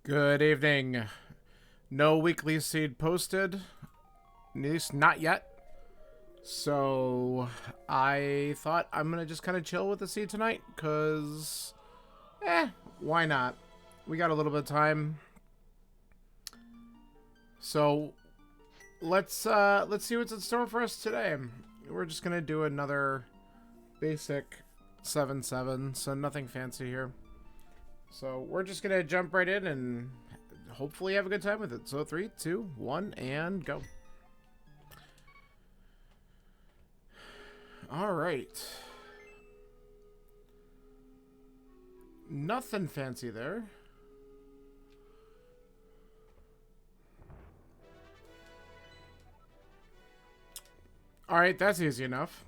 Good evening. No weekly seed posted, at least not yet. So I thought I'm gonna just kind of chill with the seed tonight, cause, why not? We got a little bit of time, so let's see what's in store for us today. We're just gonna do another basic 7-7, so nothing fancy here. So we're just gonna jump right in and hopefully have a good time with it. So 3, 2, 1, and go. All right. Nothing fancy there. All right, that's easy enough.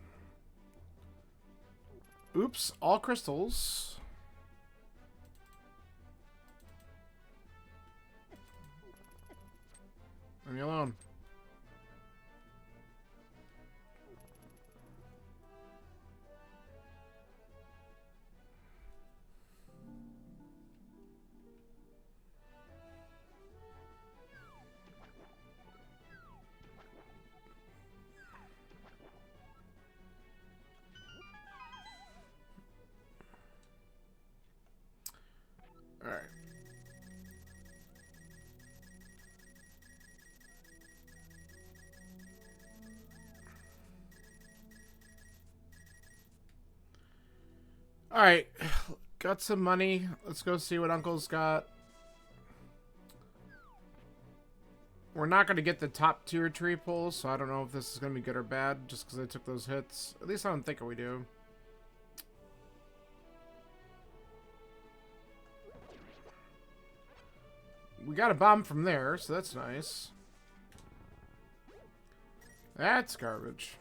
Oops, all crystals. Leave me alone. All right. All right. Got some money. Let's go see what Uncle's got. We're not going to get the top tier tree pulls, so I don't know if this is going to be good or bad just because I took those hits. At least I don't think we do. We got a bomb from there, so that's nice. That's garbage.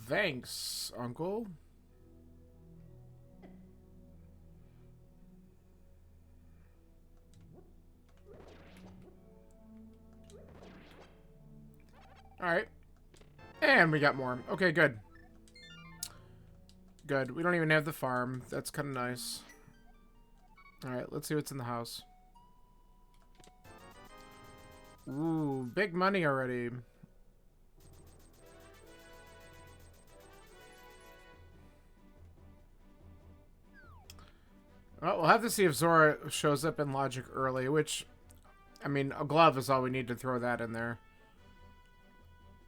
Thanks, Uncle. Alright. And we got more. Okay, good. Good. We don't even have the farm. That's kind of nice. Alright, let's see what's in the house. Ooh, big money already. Well, we'll have to see if Zora shows up in Logic early, which, I mean, a glove is all we need to throw that in there.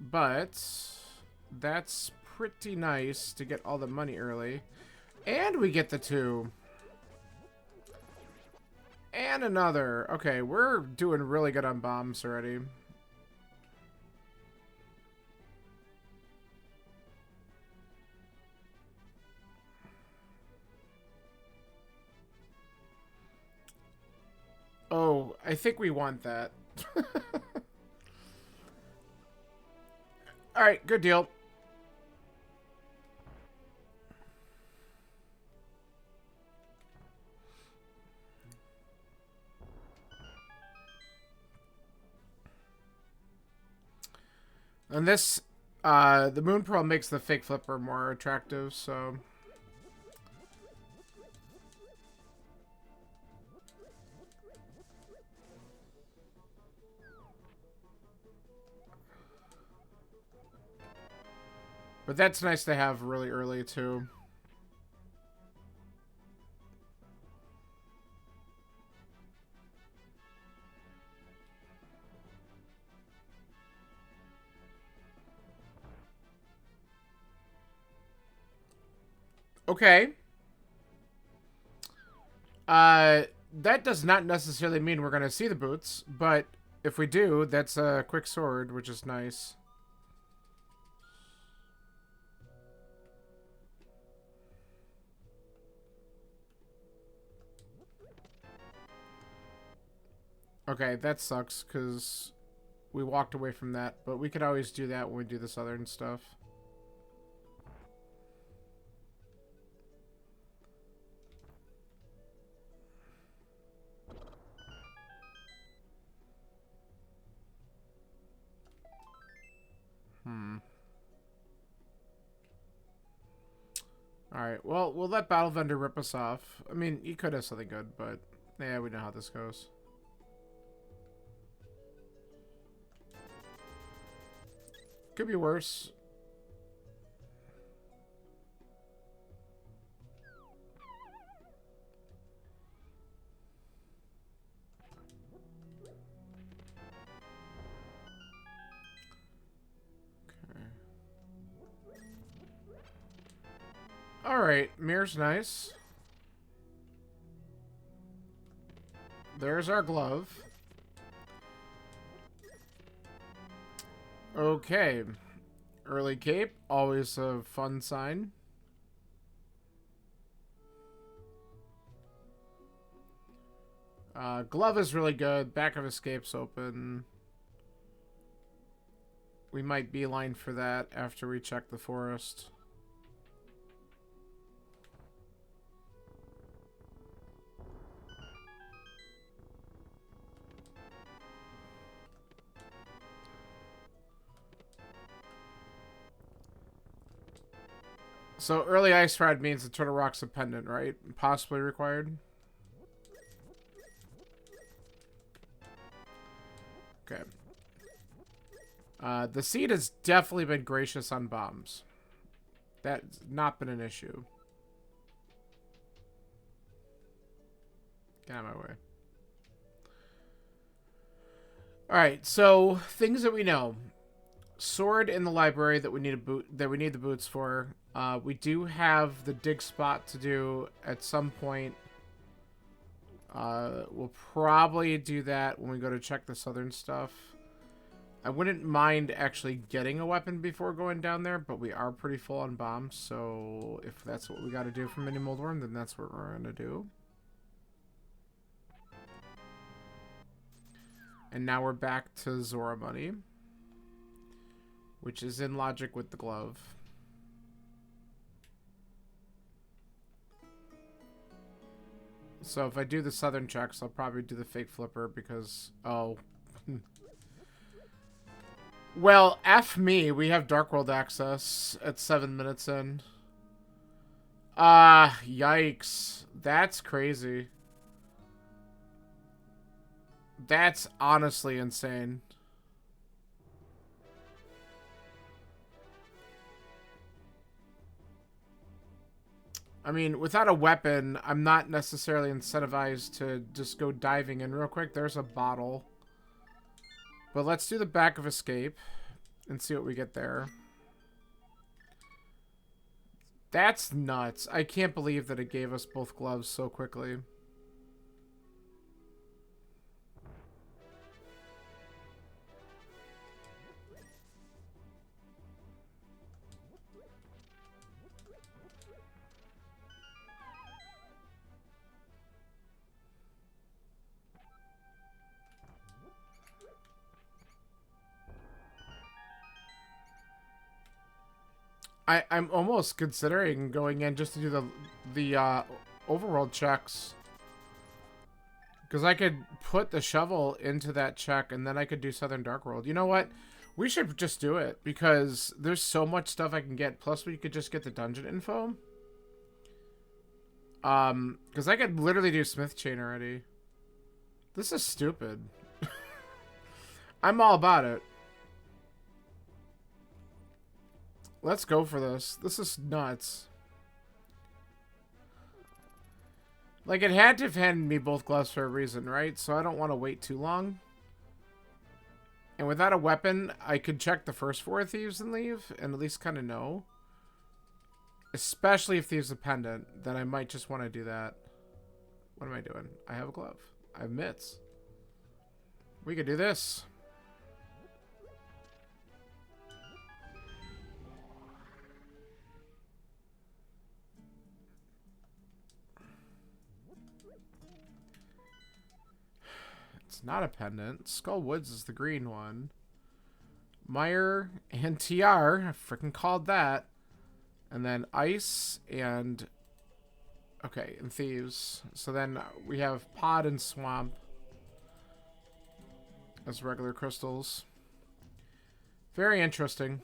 But that's pretty nice to get all the money early. And we get the 2. And another. Okay, we're doing really good on bombs already. Oh, I think we want that. Alright, good deal. And this, the Moon Pearl makes the fake flipper more attractive, so... But that's nice to have really early, too. Okay. That does not necessarily mean we're going to see the boots, but if we do, that's a quick sword, which is nice. Okay, that sucks, because we walked away from that, but we could always do that when we do this other stuff. Alright, well, we'll let Battle Vendor rip us off. I mean, he could have something good, but yeah, we know how this goes. Could be worse. Alright, Mirror's nice. There's our glove. Okay. Early cape, always a fun sign. Glove is really good. Back of escape's open. We might beeline for that after we check the forest. So early ice rod means the Turtle Rock's a pendant, right? Possibly required. Okay. The seed has definitely been gracious on bombs. That's not been an issue. Get out of my way. Alright, so things that we know. Sword in the library that we need the boots for. We do have the dig spot to do at some point. We'll probably do that when we go to check the southern stuff. I wouldn't mind actually getting a weapon before going down there, but we are pretty full on bombs, so if that's what we got to do for Mini Moldworm, then that's what we're going to do. And now we're back to Zora Money, which is in logic with the glove. So if I do the southern checks, I'll probably do the fake flipper because, oh. Well, F me. We have Dark World access at 7 minutes in. Yikes. That's crazy. That's honestly insane. I mean, without a weapon, I'm not necessarily incentivized to just go diving in real quick. There's a bottle. But let's do the back of escape and see what we get there. That's nuts. I can't believe that it gave us both gloves so quickly. I'm almost considering going in just to do the overworld checks. Because I could put the shovel into that check and then I could do Southern Darkworld. You know what? We should just do it because there's so much stuff I can get. Plus we could just get the dungeon info. Because I could literally do Smith Chain already. This is stupid. I'm all about it. Let's go for this. This is nuts. Like, it had to have handed me both gloves for a reason, right? So I don't want to wait too long. And without a weapon, I could check the first 4 thieves and leave, and at least kind of know. Especially if thieves a pendant, then I might just want to do that. What am I doing? I have a glove. I have mitts. We could do this. It's not a pendant. Skull Woods is the green one. Meyer and TR. I freaking called that. And then Ice and... Okay, and Thieves. So then we have Pod and Swamp as regular crystals. Very interesting.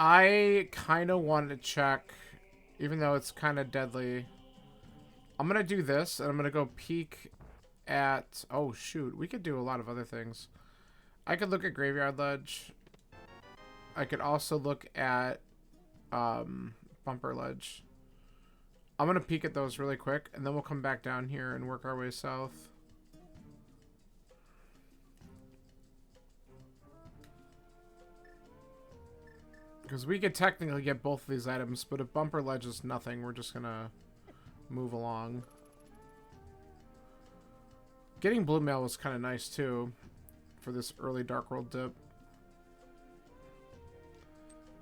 I kind of wanted to check, even though it's kind of deadly. I'm going to do this, and I'm going to go peek at... Oh, shoot. We could do a lot of other things. I could look at Graveyard Ledge. I could also look at Bumper Ledge. I'm going to peek at those really quick, and then we'll come back down here and work our way south. Because we could technically get both of these items, but if Bumper Ledge is nothing, we're just going to move along. Getting Blue Mail was kind of nice, too, for this early Dark World dip.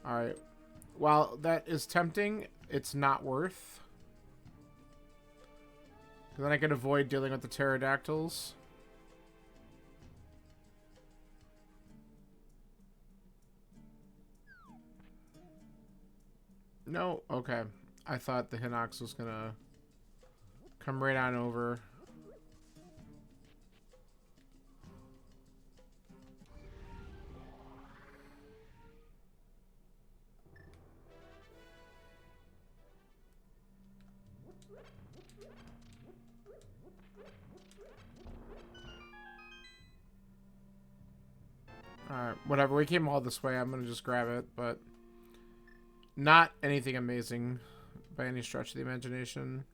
Alright. While that is tempting, it's not worth. Because then I can avoid dealing with the pterodactyls. No? Okay. I thought the Hinox was going to come right on over. Alright, whatever. We came all this way. I'm going to just grab it, but not anything amazing by any stretch of the imagination.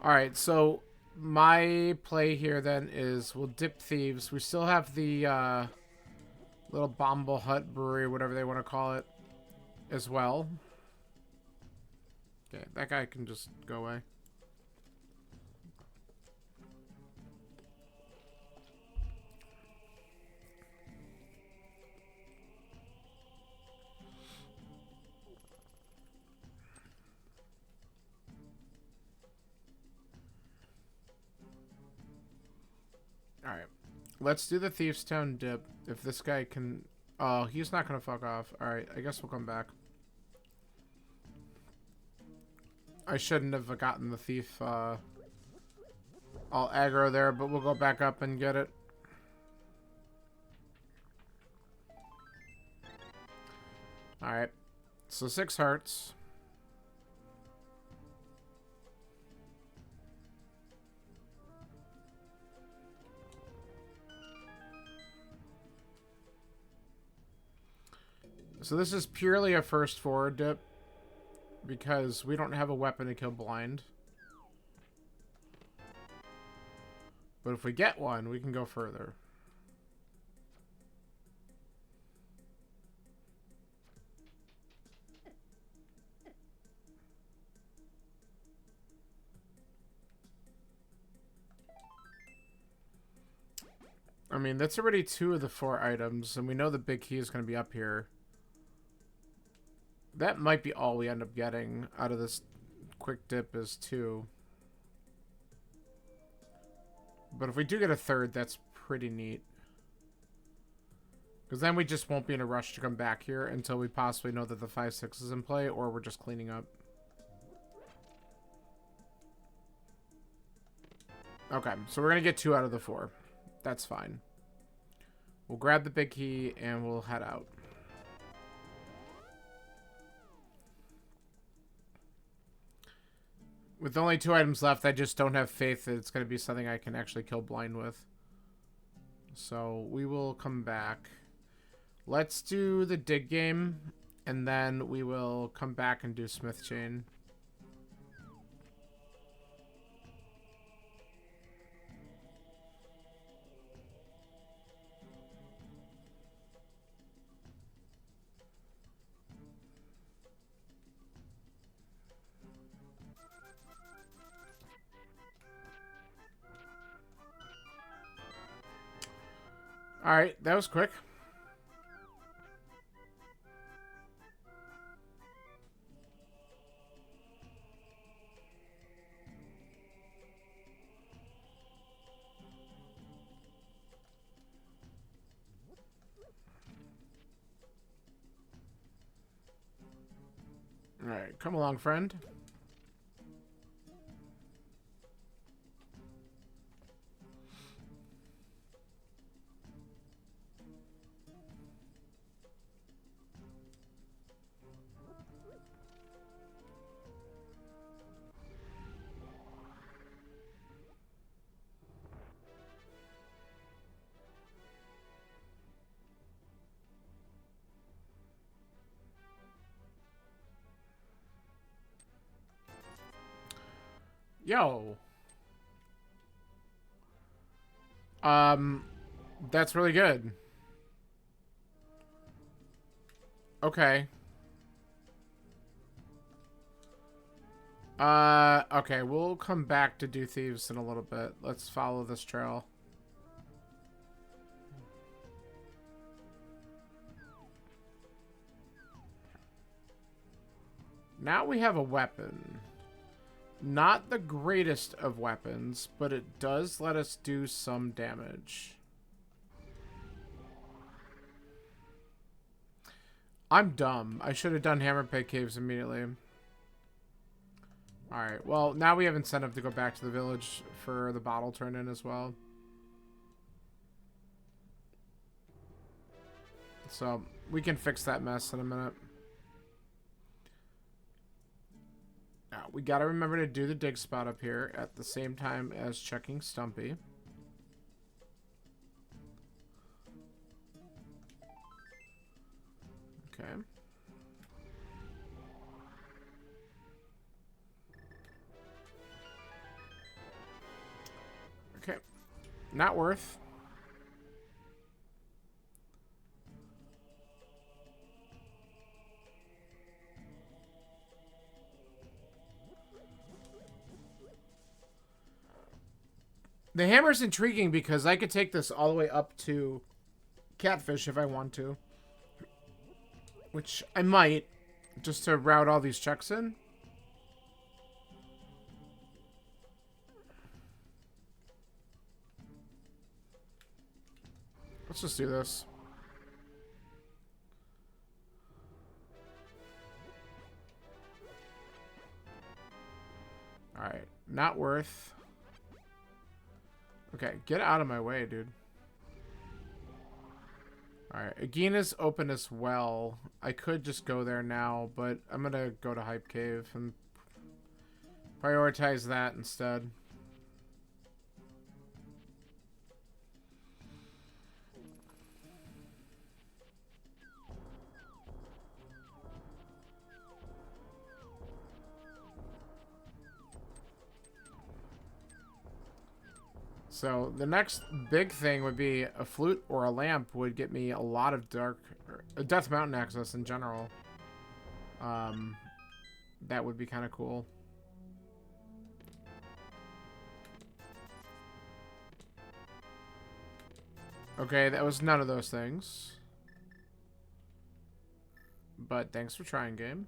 Alright, so my play here then is we'll dip Thieves. We still have the little Bomble Hut Brewery, whatever they want to call it, as well. Okay, that guy can just go away. Alright. Let's do the Thieves Town dip. If this guy can... Oh, he's not going to fuck off. Alright, I guess we'll come back. I shouldn't have gotten the thief all aggro there, but we'll go back up and get it. Alright. So 6 hearts. So this is purely a first forward dip, because we don't have a weapon to kill blind. But if we get one, we can go further. I mean, that's already 2 of the 4 items, and we know the big key is going to be up here. That might be all we end up getting out of this quick dip is 2. But if we do get a 3rd, that's pretty neat. Because then we just won't be in a rush to come back here until we possibly know that the 5-6 is in play, or we're just cleaning up. Okay, so we're going to get 2 out of the 4. That's fine. We'll grab the big key and we'll head out. With only 2 items left, I just don't have faith that it's going to be something I can actually kill blind with. So we will come back. Let's do the dig game, and then we will come back and do Smith Chain. Alright, that was quick. Alright, come along, friend. Yo. That's really good. Okay. Okay, we'll come back to do thieves in a little bit. Let's follow this trail. Now we have a weapon. Not the greatest of weapons, but it does let us do some damage. I'm dumb. I should have done hammer pit caves immediately. Alright, well, now we have incentive to go back to the village for the bottle turn-in as well. So, we can fix that mess in a minute. Now, we gotta remember to do the dig spot up here at the same time as checking Stumpy. Okay. Okay. Not worth. The hammer's intriguing because I could take this all the way up to Catfish if I want to. Which I might, just to route all these checks in. Let's just do this. Alright, not worth. Okay, get out of my way, dude. Alright, Agina's open as well. I could just go there now, but I'm gonna go to Hype Cave and prioritize that instead. So the next big thing would be a flute or a lamp would get me a lot of Death Mountain access in general. That would be kind of cool. Okay, that was none of those things. But thanks for trying, game.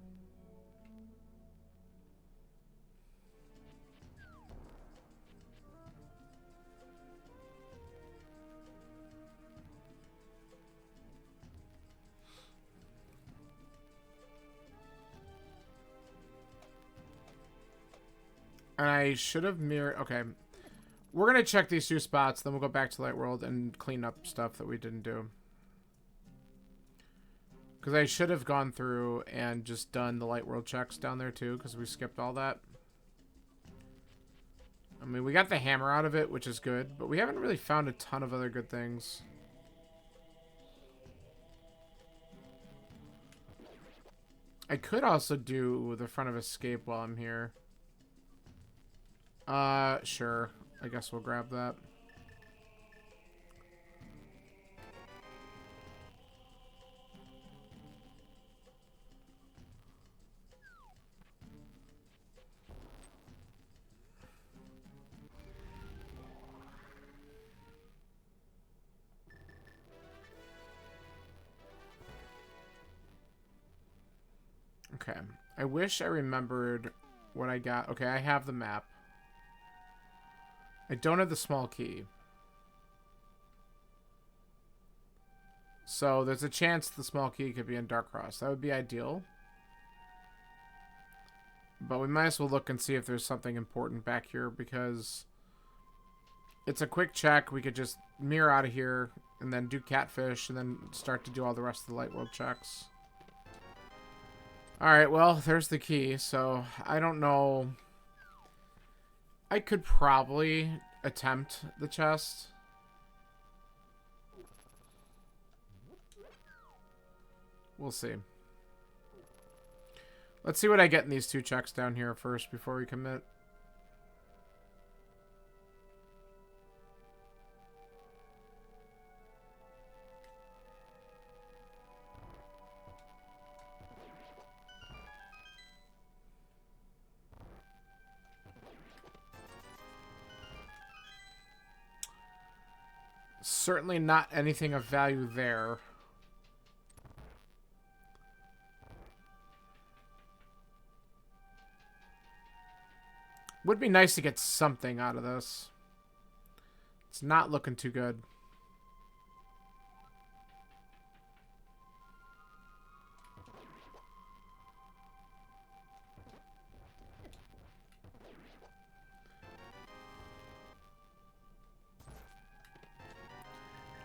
And I should have mirrored... Okay. We're going to check these two spots, then we'll go back to Light World and clean up stuff that we didn't do. Because I should have gone through and just done the Light World checks down there too, because we skipped all that. I mean, we got the hammer out of it, which is good, but we haven't really found a ton of other good things. I could also do the front of escape while I'm here. Sure. I guess we'll grab that. Okay. I wish I remembered what I got. Okay, I have the map. I don't have the small key. So there's a chance the small key could be in Darkcross. That would be ideal. But we might as well look and see if there's something important back here, because it's a quick check. We could just mirror out of here and then do Catfish and then start to do all the rest of the Light World checks. Alright, well, there's the key. So I don't know... I could probably attempt the chest. We'll see. Let's see what I get in these two checks down here first before we commit. certainly not anything of value there. Would be nice to get something out of this. It's not looking too good.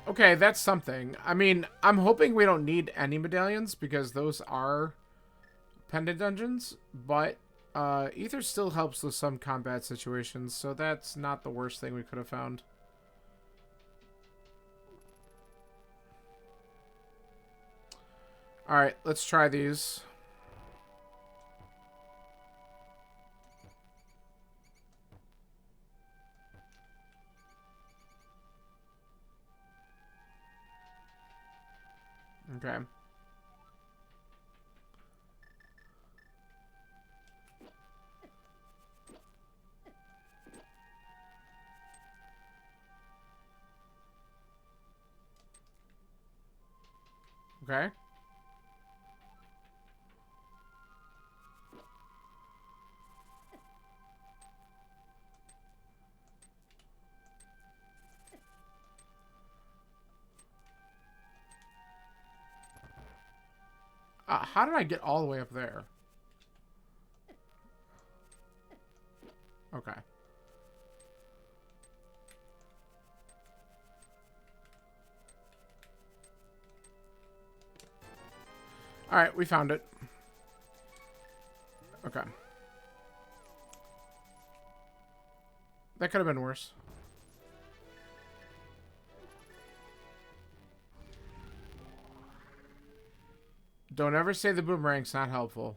Okay, that's something. I mean, I'm hoping we don't need any medallions because those are pendant dungeons, but ether still helps with some combat situations, so that's not the worst thing we could have found. Alright, let's try these. Okay. Okay. How did I get all the way up there? Okay. Alright, we found it. Okay. That could have been worse. Don't ever say the boomerang's not helpful.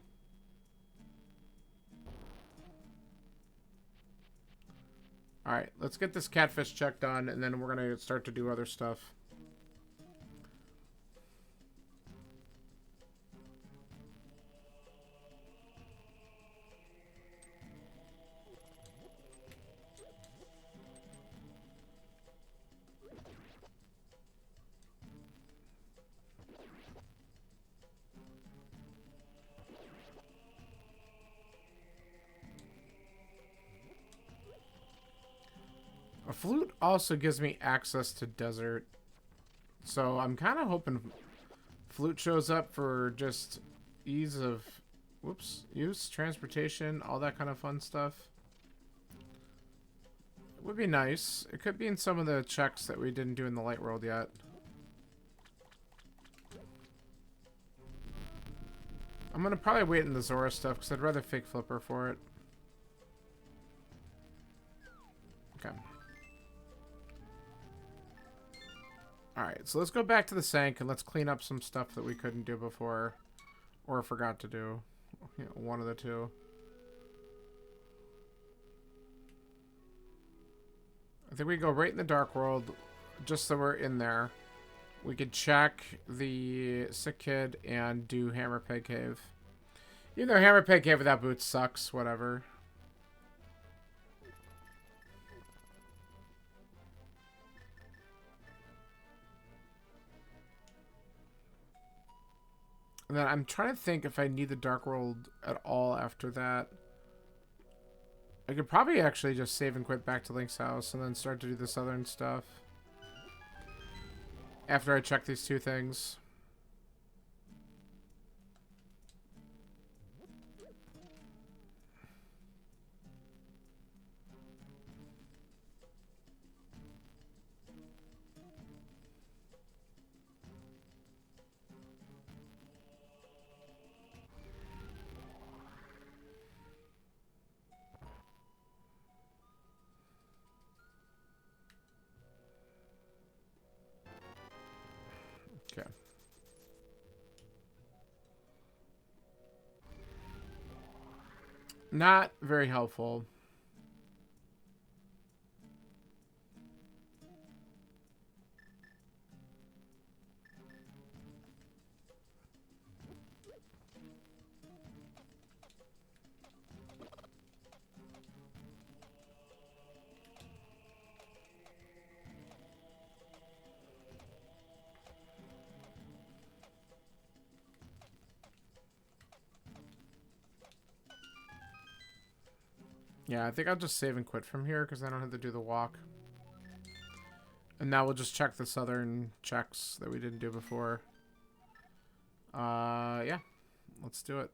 Alright, let's get this catfish check done, and then we're going to start to do other stuff. A flute also gives me access to desert. So I'm kind of hoping flute shows up for just ease of use, transportation, all that kind of fun stuff. It would be nice. It could be in some of the checks that we didn't do in the light world yet. I'm going to probably wait in the Zora stuff because I'd rather fake flipper for it. Okay. Alright, so let's go back to the sink and let's clean up some stuff that we couldn't do before. Or forgot to do. You know, one of the two. I think we go right in the Dark World, just so we're in there. We could check the Sick Kid and do Hammer Peg Cave. Even though Hammer Peg Cave without boots sucks, whatever. And then I'm trying to think if I need the Dark World at all after that. I could probably actually just save and quit back to Link's house and then start to do the southern stuff. After I check these two things. Okay. Not very helpful. Yeah, I think I'll just save and quit from here because I don't have to do the walk. And now we'll just check the southern checks that we didn't do before. Yeah. Let's do it.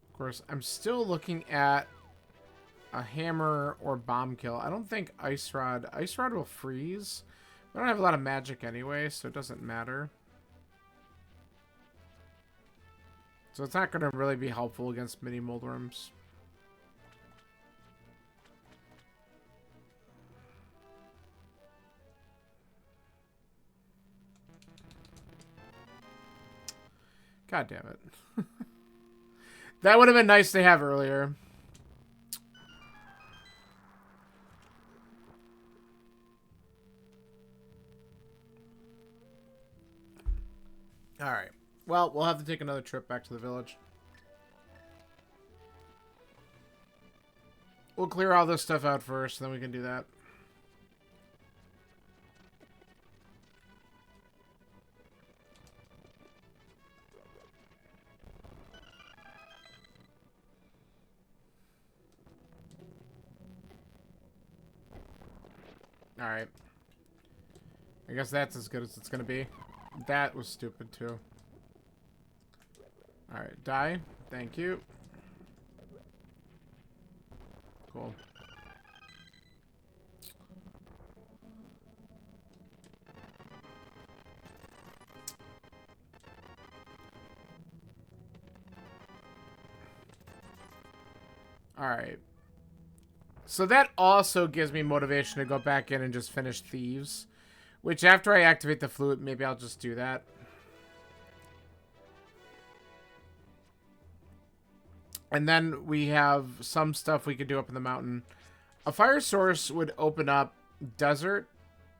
Of course, I'm still looking at a hammer or bomb kill. I don't think Ice Rod... Ice Rod will freeze. I don't have a lot of magic anyway, so it doesn't matter. So it's not going to really be helpful against mini Moldworms. God damn it. That would have been nice to have earlier. Alright. Well, we'll have to take another trip back to the village. We'll clear all this stuff out first, then we can do that. Alright. I guess that's as good as it's gonna be. That was stupid, too. Alright, die. Thank you. Cool. Alright. So that also gives me motivation to go back in and just finish Thieves. Which, after I activate the flute, maybe I'll just do that. And then we have some stuff we could do up in the mountain. A fire source would open up desert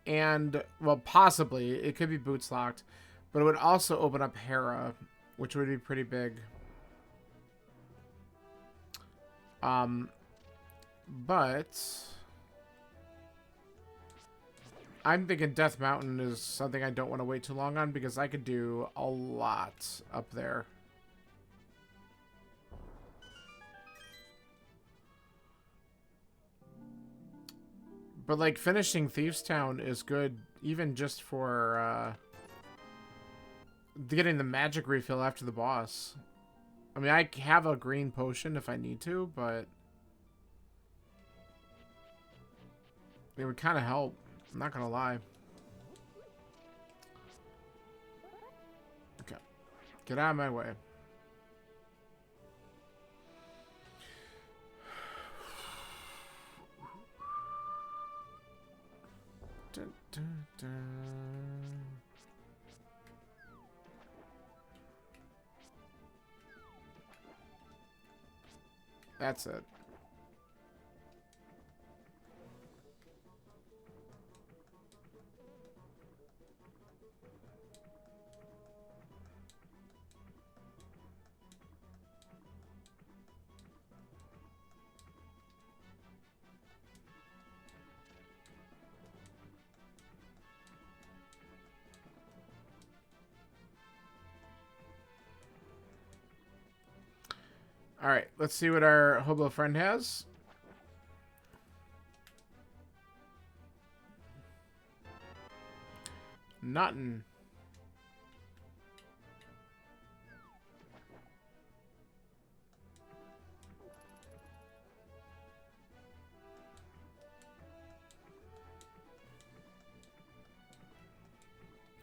and, well, possibly, it could be boots locked, but it would also open up Hera, which would be pretty big. But I'm thinking Death Mountain is something I don't want to wait too long on because I could do a lot up there. But, like, finishing Thieves Town is good even just for getting the magic refill after the boss. I mean, I have a green potion if I need to, but it would kind of help. I'm not gonna lie. Okay. Get out of my way. Dun, dun, dun. That's it. Alright, let's see what our hobo friend has. Nothing.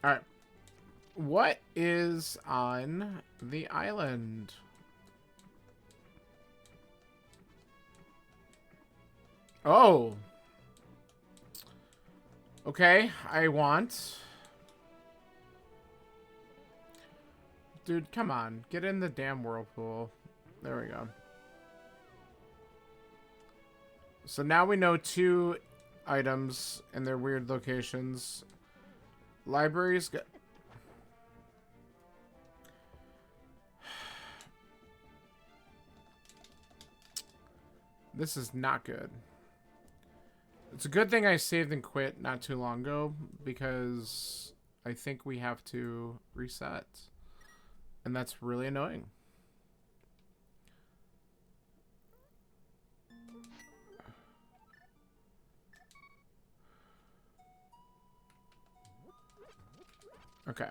Alright. What is on the island? Oh. Okay, I want... Dude, come on. Get in the damn whirlpool. There we go. So now we know 2 items and their weird locations. Libraries... This is not good. It's a good thing I saved and quit not too long ago, because I think we have to reset. And that's really annoying. Okay.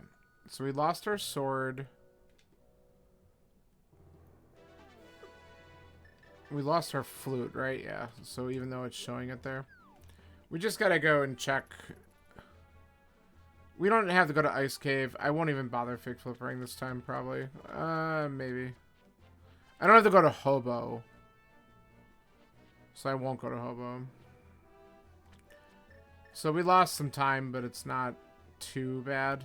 So we lost our sword. We lost our flute, right? Yeah. So even though it's showing it there. We just gotta go and check. We don't have to go to Ice Cave. I won't even bother Fig Flippering this time, probably. Maybe. I don't have to go to Hobo. So I won't go to Hobo. So we lost some time, but it's not too bad.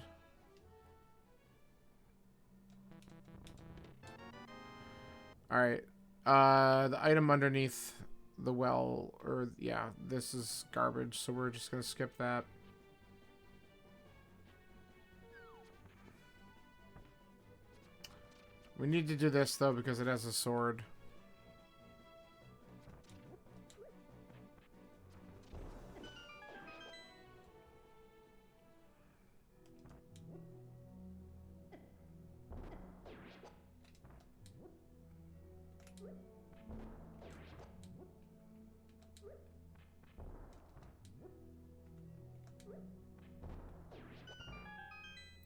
Alright. The item underneath the well, or yeah, this is garbage, so we're just gonna skip that. We need to do this though because it has a sword.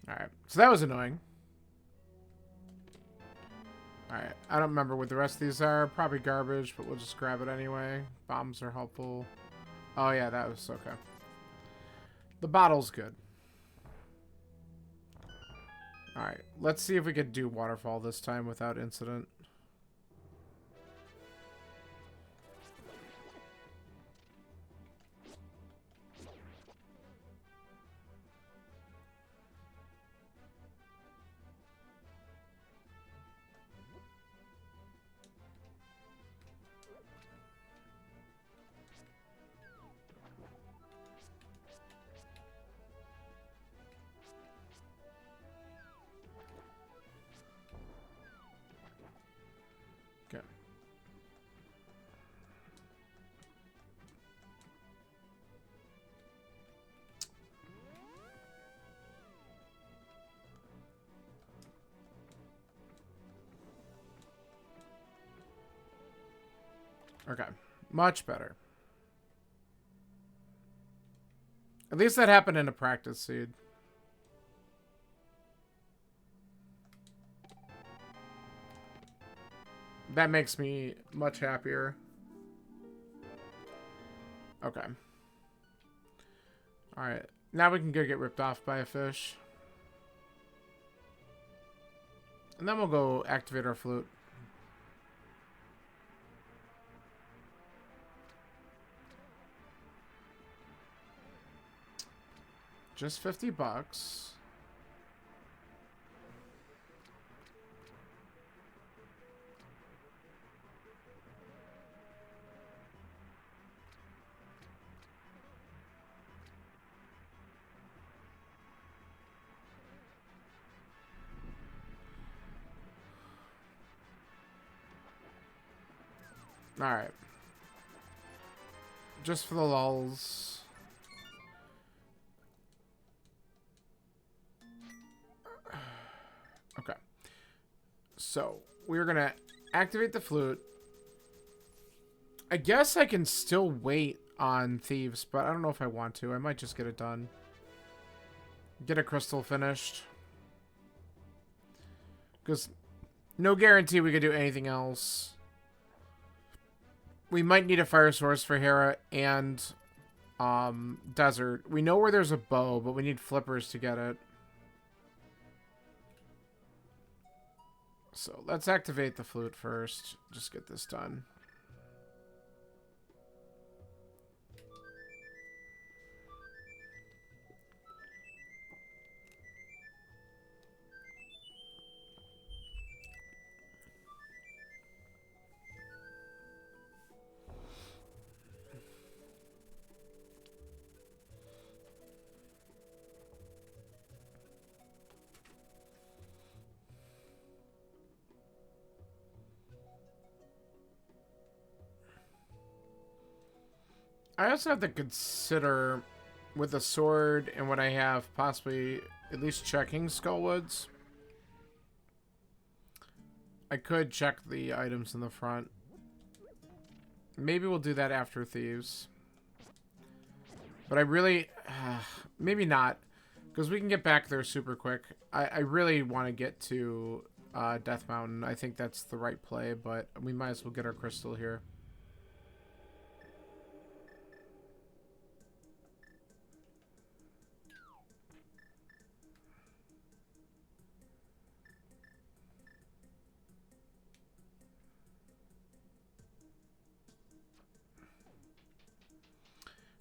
Alright, so that was annoying. Alright, I don't remember what the rest of these are. Probably garbage, but we'll just grab it anyway. Bombs are helpful. Oh yeah, that was okay. The bottle's good. Alright, let's see if we could do waterfall this time without incident. Okay. Okay. Much better. At least that happened in a practice seed. That makes me much happier. Okay. Alright. Now we can go get ripped off by a fish. And then we'll go activate our flute. Just 50 bucks. Alright. Just for the lulz. Okay. So, we're gonna activate the flute. I guess I can still wait on thieves, but I don't know if I want to. I might just get it done. Get a crystal finished. Because no guarantee we could do anything else. We might need a fire source for Hera and desert. We know where there's a bow, but we need flippers to get it. So let's activate the flute first. Just get this done. I also have to consider with the sword and what I have, possibly at least checking Skullwoods. I could check the items in the front. Maybe we'll do that after Thieves. But I really... maybe not. Because we can get back there super quick. I really want to get to Death Mountain. I think that's the right play, but we might as well get our crystal here.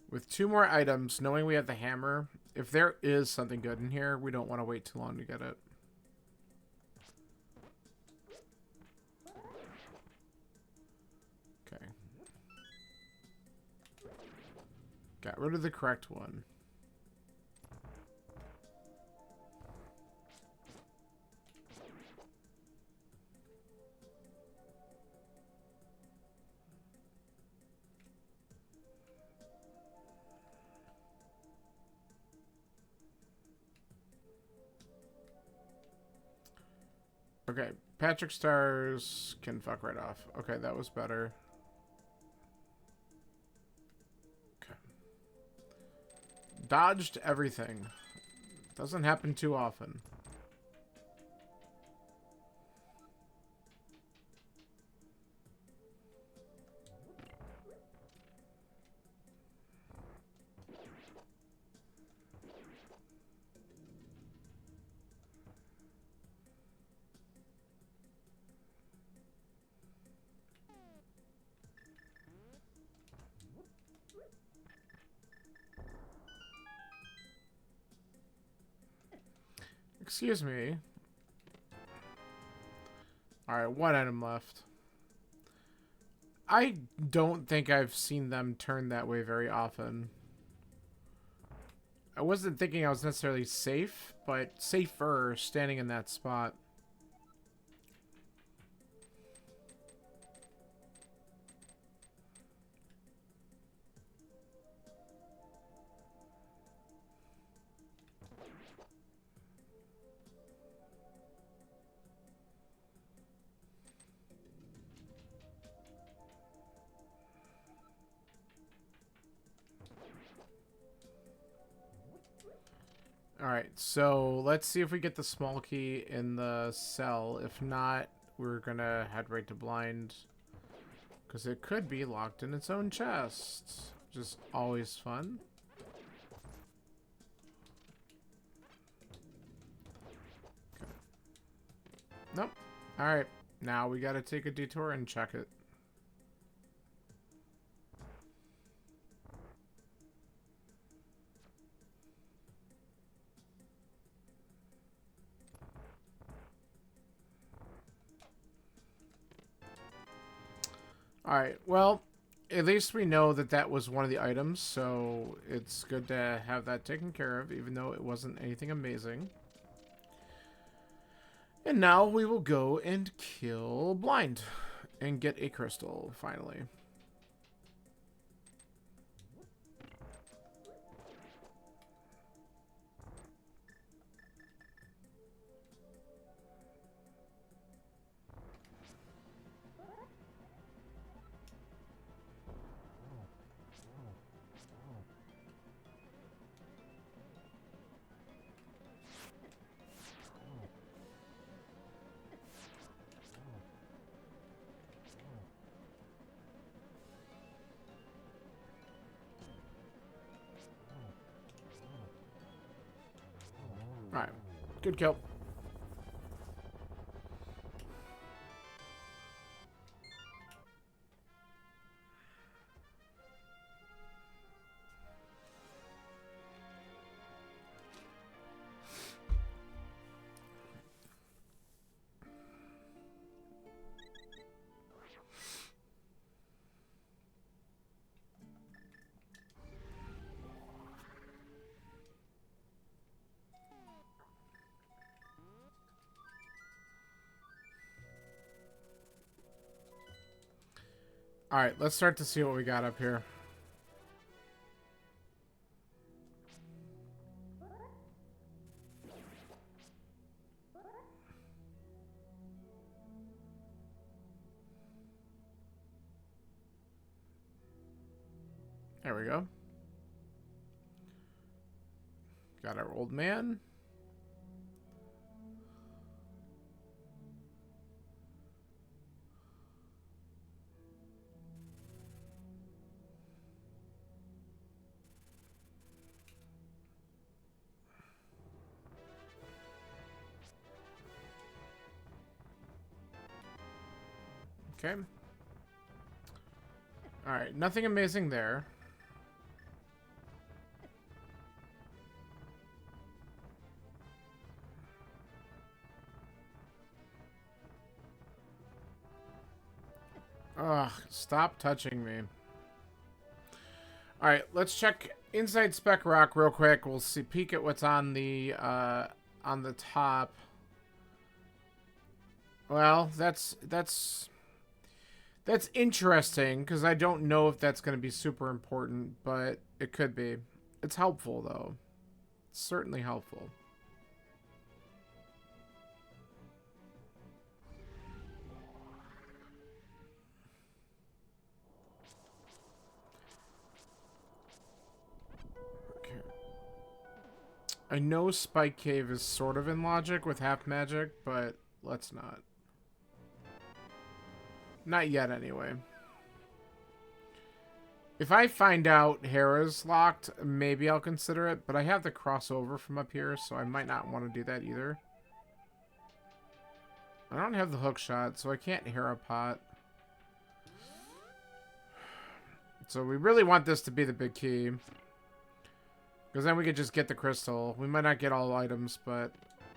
With 2 more items, knowing we have the hammer, if there is something good in here, we don't want to wait too long to get it. Okay. Got rid of the correct one. Okay, Patrick Stars can fuck right off. Okay, that was better. Okay. Dodged everything. Doesn't happen too often. Excuse me. Alright, 1 item left. I don't think I've seen them turn that way very often. I wasn't thinking I was necessarily safe, but safer standing in that spot. Alright, so let's see if we get the small key in the cell. If not, we're gonna head right to blind. Because it could be locked in its own chest. Just always fun. Okay. Nope. Alright, now we gotta take a detour and check it. Alright, well, at least we know that that was one of the items, so it's good to have that taken care of, even though it wasn't anything amazing. And now we will go and kill Blind and get a crystal, finally. Alright, good kill. Alright, let's start to see what we got up here. There we go. Got our old man. Okay. Alright, nothing amazing there. Ugh, stop touching me. Alright, let's check inside Spec Rock real quick. We'll see, peek at what's on the top. Well, that's interesting, because I don't know if that's going to be super important, but it could be. It's helpful, though. It's certainly helpful. Okay. I know Spike Cave is sort of in logic with half magic, but let's not. Not yet, anyway. If I find out Hera's locked, maybe I'll consider it, but I have the crossover from up here, so I might not want to do that either. I don't have the hook shot, so I can't Hera pot. So we really want this to be the big key. Because then we could just get the crystal. We might not get all items, but...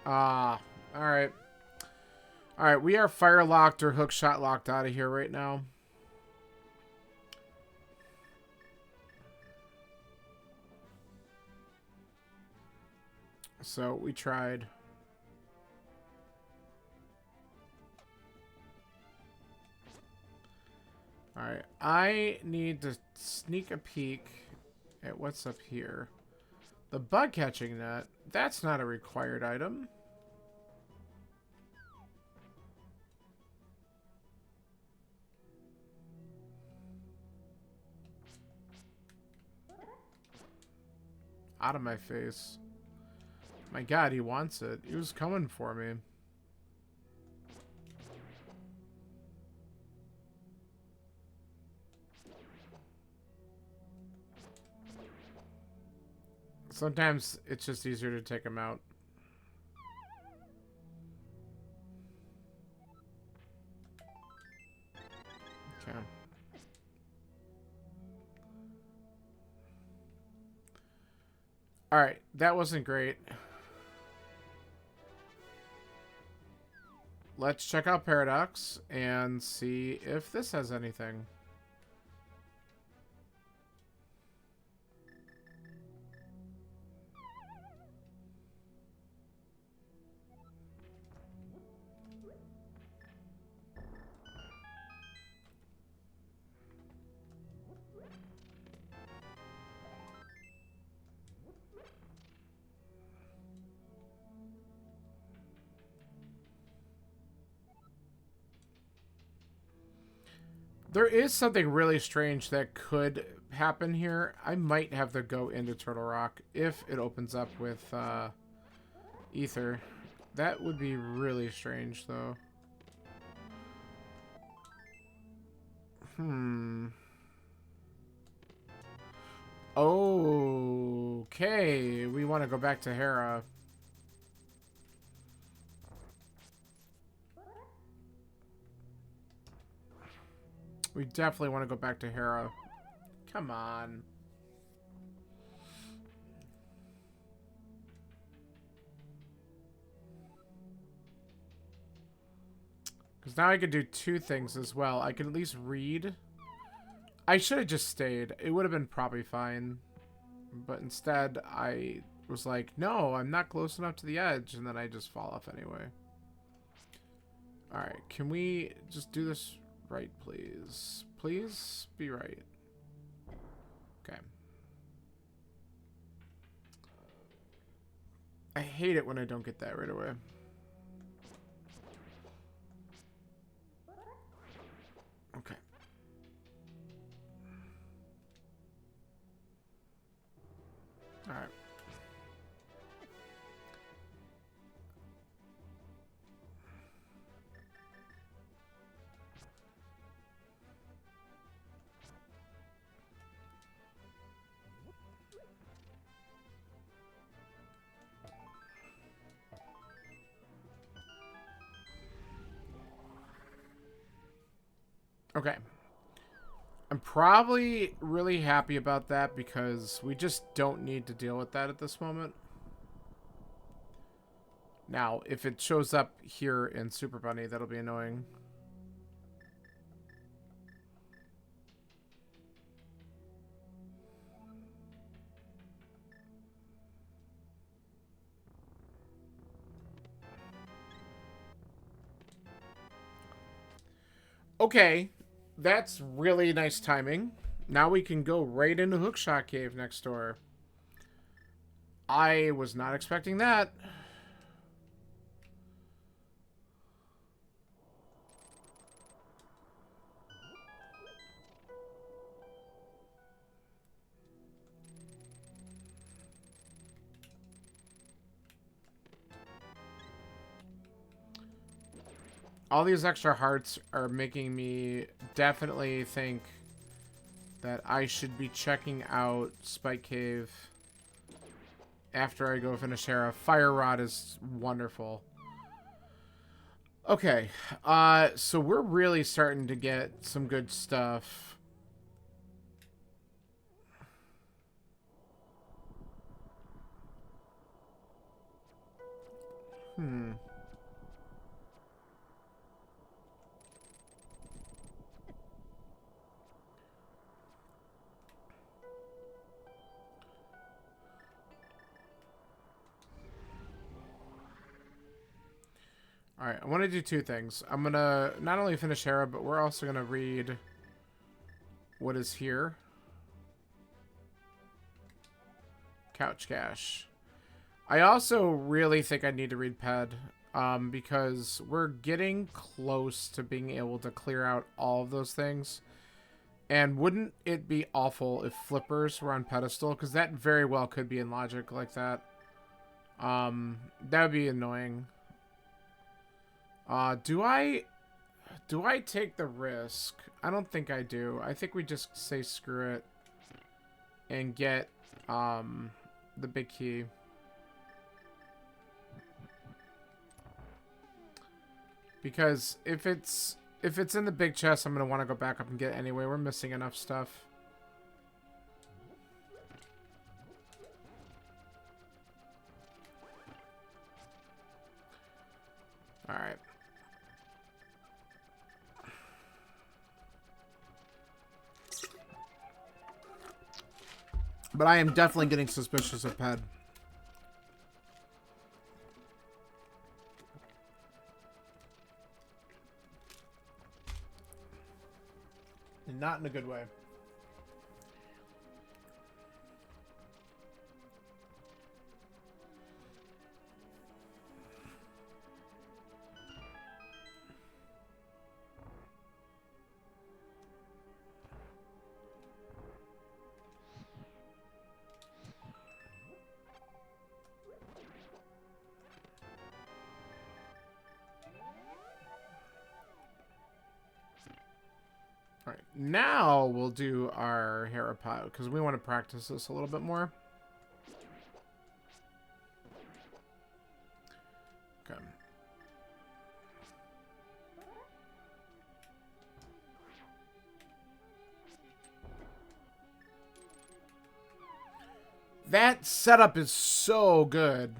alright. Alright, we are fire locked or hook shot locked out of here right now. So we tried. Alright, I need to sneak a peek at what's up here. The bug catching net, that's not a required item. Out of my face. My god, he wants it. He was coming for me. Sometimes it's just easier to take him out. Okay. Alright, that wasn't great. Let's check out Paradox and see if this has anything. There is something really strange that could happen here. I might have to go into Turtle Rock if it opens up with Ether. That would be really strange, though. Okay, we want to go back to Hera. We definitely want to go back to Hera. Come on. Because now I could do two things as well. I could at least read. I should have just stayed. It would have been probably fine. But instead, I was like, no, I'm not close enough to the edge. And then I just fall off anyway. Alright, can we just do this right, please? Please be right. Okay. I hate it when I don't get that right away. Okay. Okay. I'm probably really happy about that because we just don't need to deal with that at this moment. Now, if it shows up here in Super Bunny, that'll be annoying. Okay, that's really nice timing. Now we can go right into Hookshot Cave next door. I was not expecting that. All these extra hearts are making me definitely think that I should be checking out Spike Cave after I go finish Hera. Fire Rod is wonderful. Okay, so we're really starting to get some good stuff. Alright, I want to do two things. I'm going to not only finish Hera, but we're also going to read what is here. Couch Cash. I also really think I need to read Ped, because we're getting close to being able to clear out all of those things. And wouldn't it be awful if flippers were on pedestal? Because that very well could be in logic like that. That would be annoying. Do I take the risk? I don't think I do. I think we just say screw it and get the big key. Because if it's in the big chest, I'm gonna want to go back up and get it anyway. We're missing enough stuff. All right. But I am definitely getting suspicious of Ped. And not in a good way. Alright, now we'll do our Hera Pot, because we want to practice this a little bit more. Okay. That setup is so good.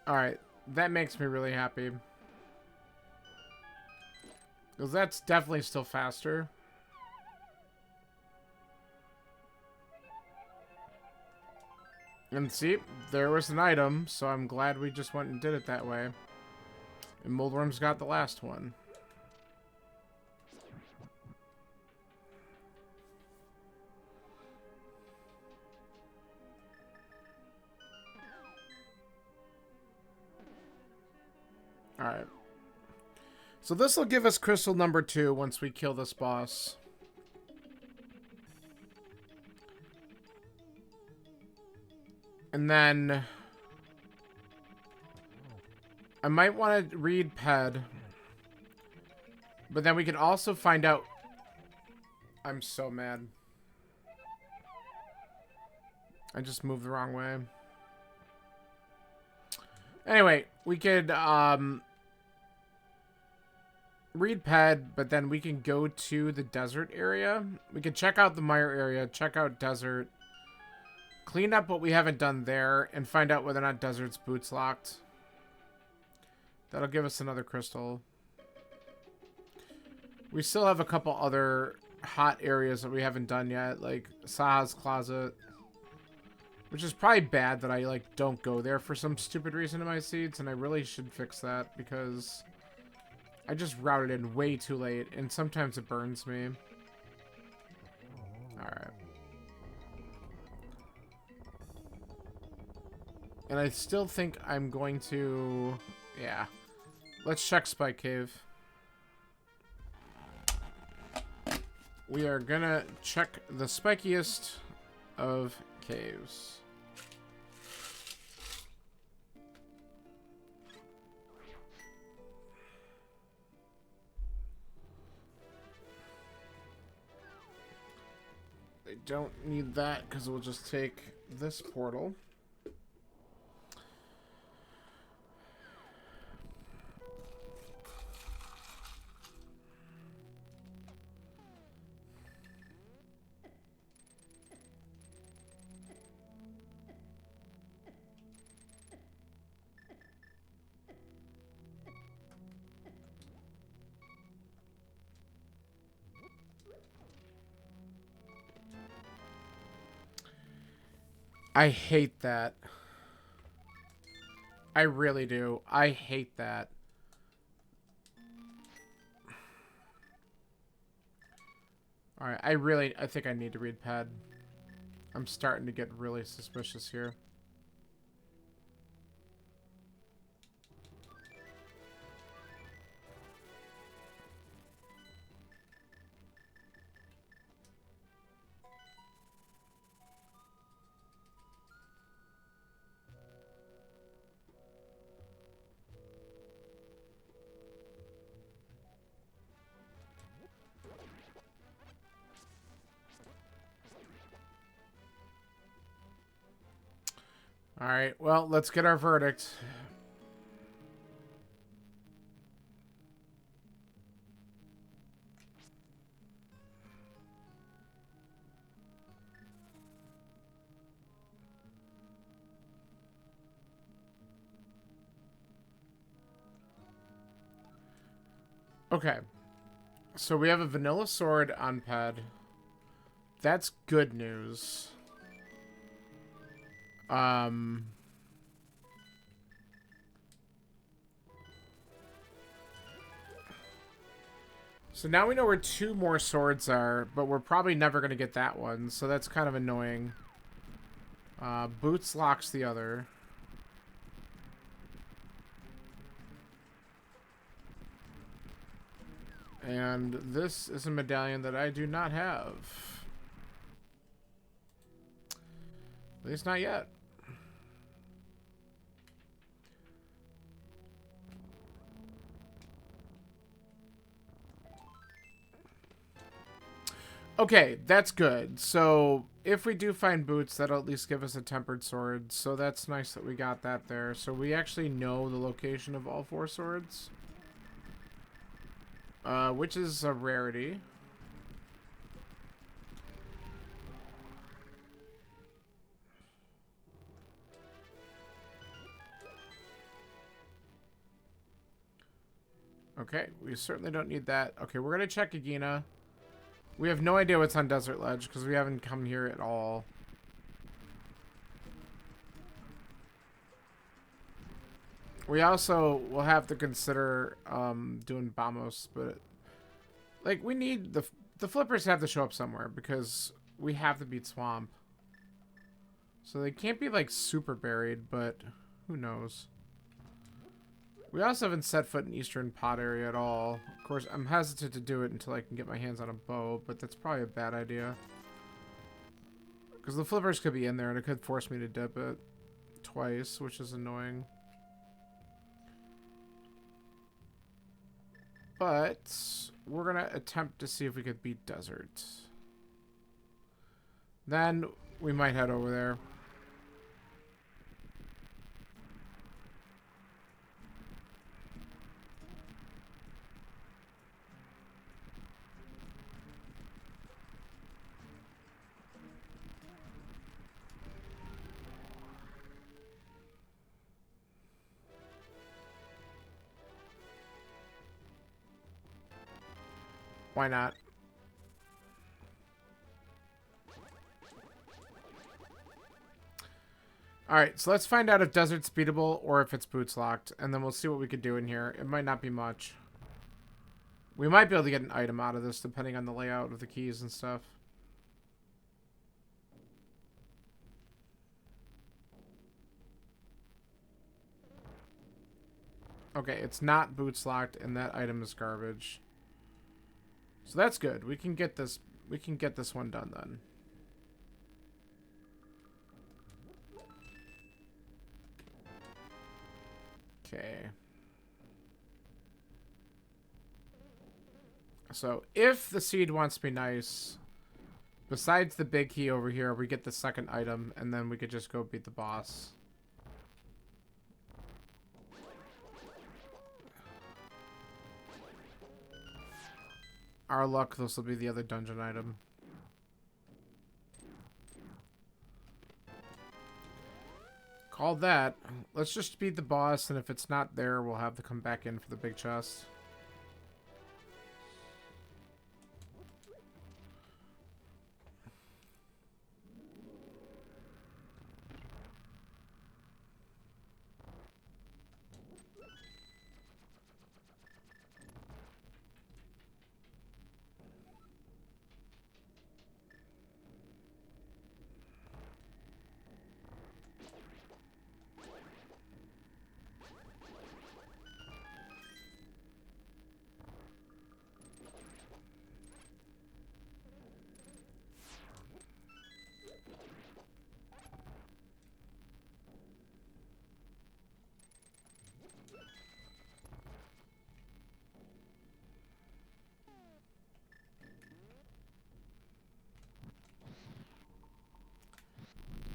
Alright, that makes me really happy. Because that's definitely still faster. And see, there was an item, so I'm glad we just went and did it that way. And Moldworm's got the last one. Alright. So this will give us crystal number 2 once we kill this boss. And then I might want to read Ped. But then we can also find out... I'm so mad. I just moved the wrong way. Anyway, we could read ped, but then we can go to the desert area. We can check out the mire area, check out desert, clean up what we haven't done there, and find out whether or not desert's boots locked. That'll give us another crystal. We still have a couple other hot areas that we haven't done yet, like Saha's closet, which is probably bad that I like don't go there for some stupid reason in my seeds, and I really should fix that because I just routed in way too late, and sometimes it burns me. Alright. And I still think I'm going to... Yeah. Let's check Spike Cave. We are gonna check the spikiest of caves. I don't need that because we'll just take this portal. I hate that. I really do. I hate that. Alright, I think I need to read ped. I'm starting to get really suspicious here. Alright, well, let's get our verdict. Okay. So we have a vanilla sword on ped. That's good news. So now we know where 2 more swords are, but we're probably never going to get that one, so that's kind of annoying. Boots locks the other. And this is a medallion that I do not have. At least not yet. Okay, that's good. So if we do find boots, that'll at least give us a tempered sword. So that's nice that we got that there. So we actually know the location of all 4 swords. Which is a rarity. Okay, we certainly don't need that. Okay, we're going to check Agina. We have no idea what's on Desert Ledge because we haven't come here at all. We also will have to consider doing Bamos, but like we need the flippers have to show up somewhere because we have to beat Swamp. So they can't be like super buried, but who knows. We also haven't set foot in Eastern Pot area at all. Of course, I'm hesitant to do it until I can get my hands on a bow, but that's probably a bad idea. Because the flippers could be in there and it could force me to dip it twice, which is annoying. But we're going to attempt to see if we could beat Desert. Then we might head over there. Why not? Alright, so let's find out if Desert's beatable or if it's boots locked, and then we'll see what we could do in here. It might not be much. We might be able to get an item out of this, depending on the layout of the keys and stuff. Okay, it's not boots locked, and that item is garbage. So that's good. We can get this one done then. Okay. So if the seed wants to be nice, besides the big key over here, we get the second item, and then we could just go beat the boss. Our luck, this will be the other dungeon item. Called that. Let's just beat the boss, and if it's not there, we'll have to come back in for the big chest.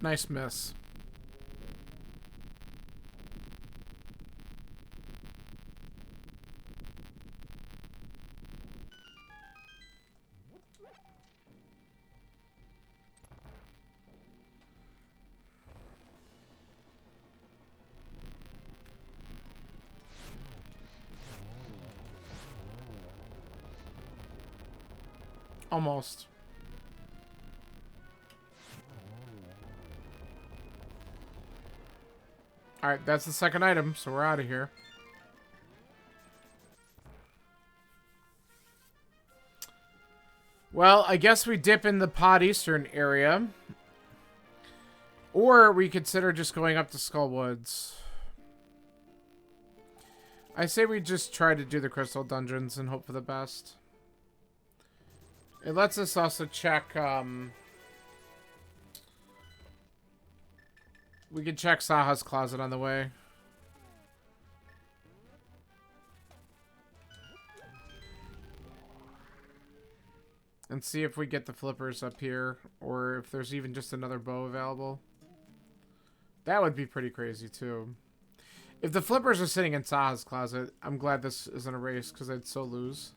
Nice miss. Almost. Alright, that's the second item, so we're out of here. Well, I guess we dip in the Pod Eastern area. Or we consider just going up to Skull Woods. I say we just try to do the Crystal Dungeons and hope for the best. It lets us also check, we can check Saha's Closet on the way. And see if we get the flippers up here, or if there's even just another bow available. That would be pretty crazy, too. If the flippers are sitting in Saha's Closet, I'm glad this isn't a race, because I'd so lose.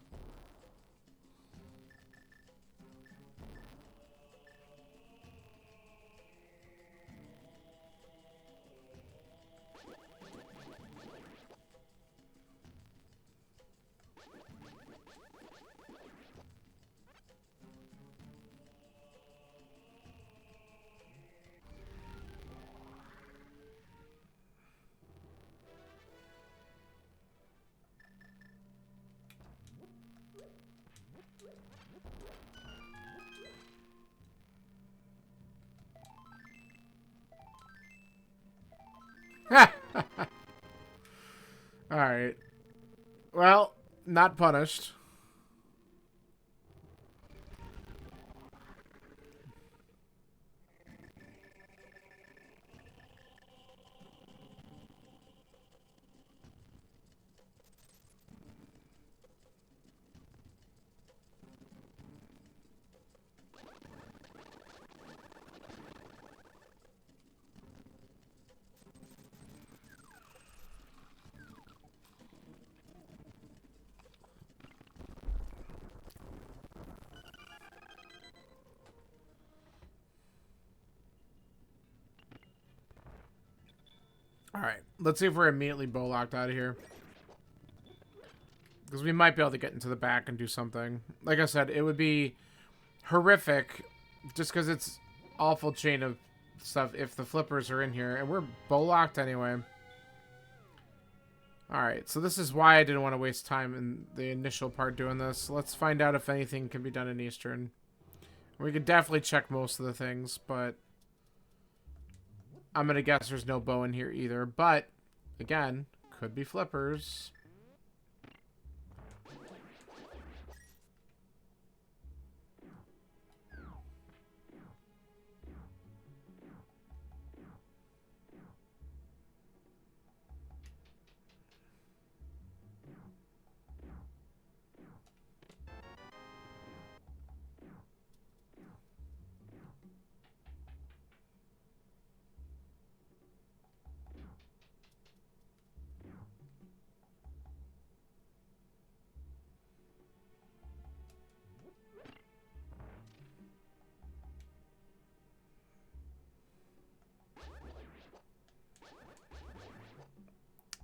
Alright. Well, not punished. Alright, let's see if we're immediately bow locked out of here. Because we might be able to get into the back and do something. Like I said, it would be horrific just because it's awful chain of stuff if the flippers are in here. And we're bow locked anyway. Alright, so this is why I didn't want to waste time in the initial part doing this. Let's find out if anything can be done in Eastern. We could definitely check most of the things, but I'm going to guess there's no bow in here either. But, again, could be flippers.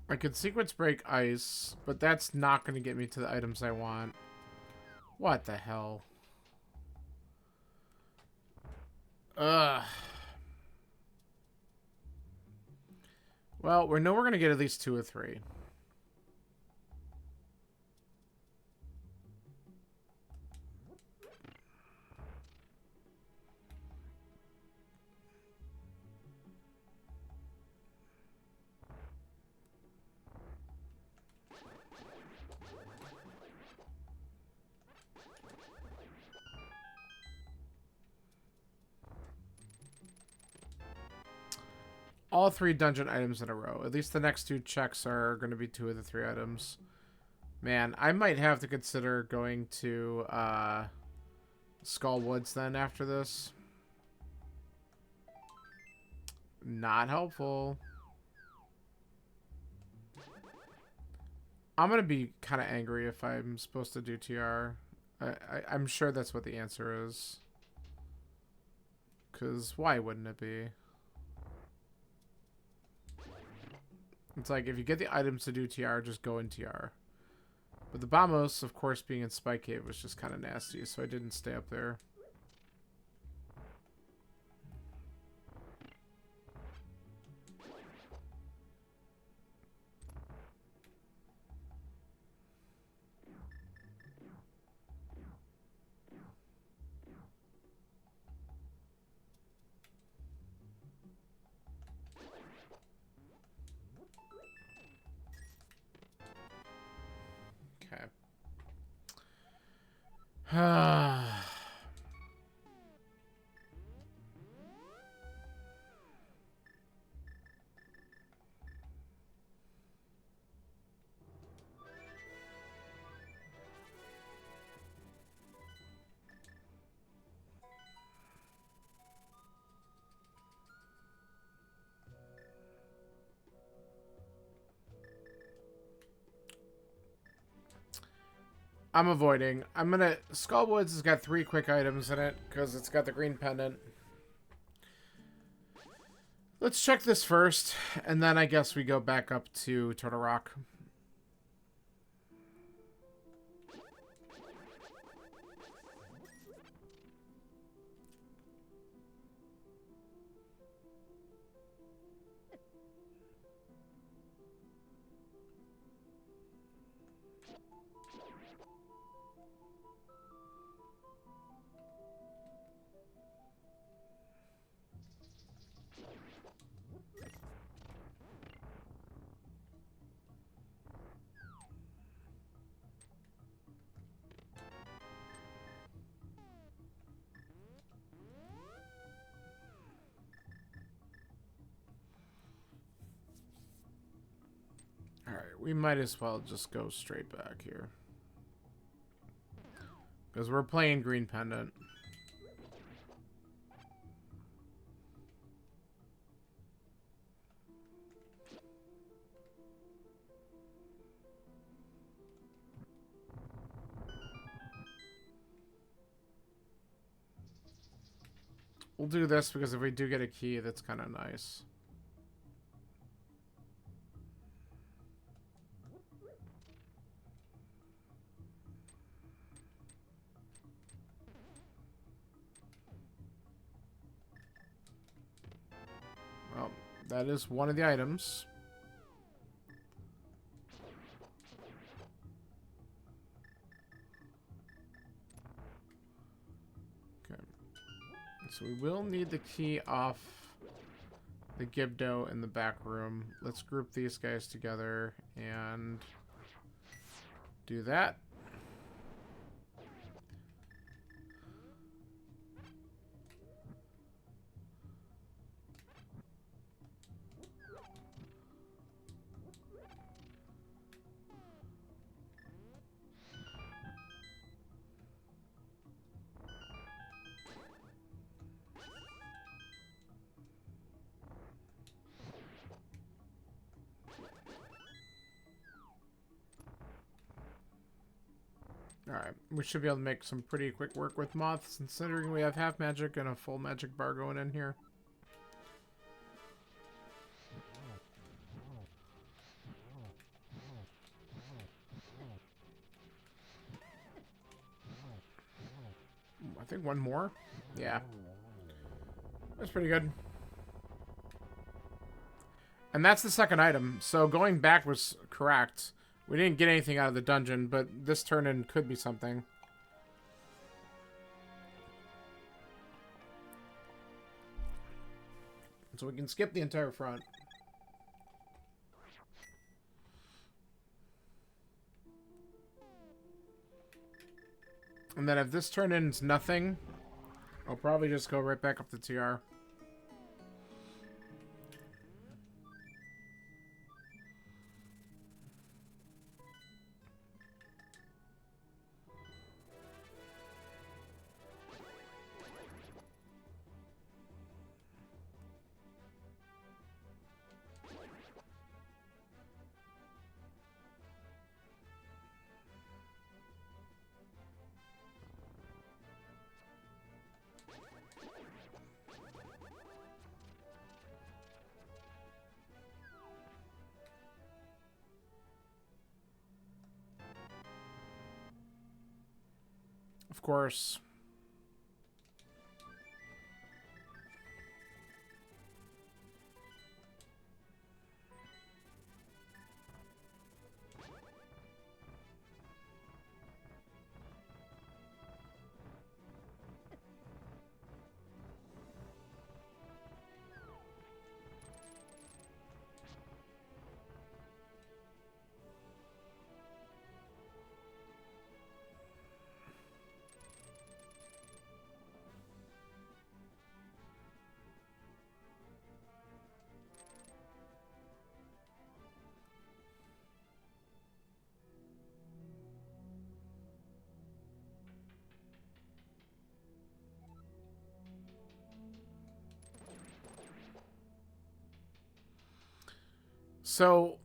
I could sequence break ice, but that's not going to get me to the items I want. What the hell? Ugh. Well, we know we're going to get at least 2 or 3. All 3 dungeon items in a row. At least the next 2 checks are going to be 2 of the 3 items. Man, I might have to consider going to Skull Woods then after this. Not helpful. I'm going to be kind of angry if I'm supposed to do TR. I'm sure that's what the answer is. Because why wouldn't it be? It's like, if you get the items to do TR, just go in TR. But the Bamos, of course, being in Spike Cave was just kind of nasty, so I didn't stay up there. I'm avoiding. I'm gonna... Skullwoods has got 3 quick items in it, because it's got the green pendant. Let's check this first, and then I guess we go back up to Turtle Rock. Alright, we might as well just go straight back here. Because we're playing green pendant. We'll do this because if we do get a key, that's kind of nice. That is one of the items. Okay. So we will need the key off the Gibdo in the back room. Let's group these guys together and do that. Alright, we should be able to make some pretty quick work with moths, considering we have half magic and a full magic bar going in here. I think one more. Yeah. That's pretty good. And that's the second item, so going back was correct. We didn't get anything out of the dungeon, but this turn-in could be something. So we can skip the entire front. And then if this turn-in's nothing, I'll probably just go right back up to TR. Of course. So,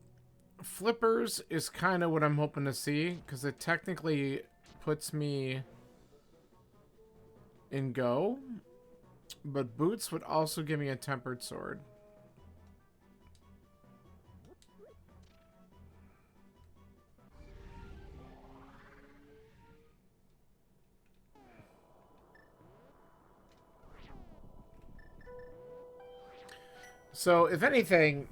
flippers is kind of what I'm hoping to see, because it technically puts me in go, but boots would also give me a tempered sword. So, if anything,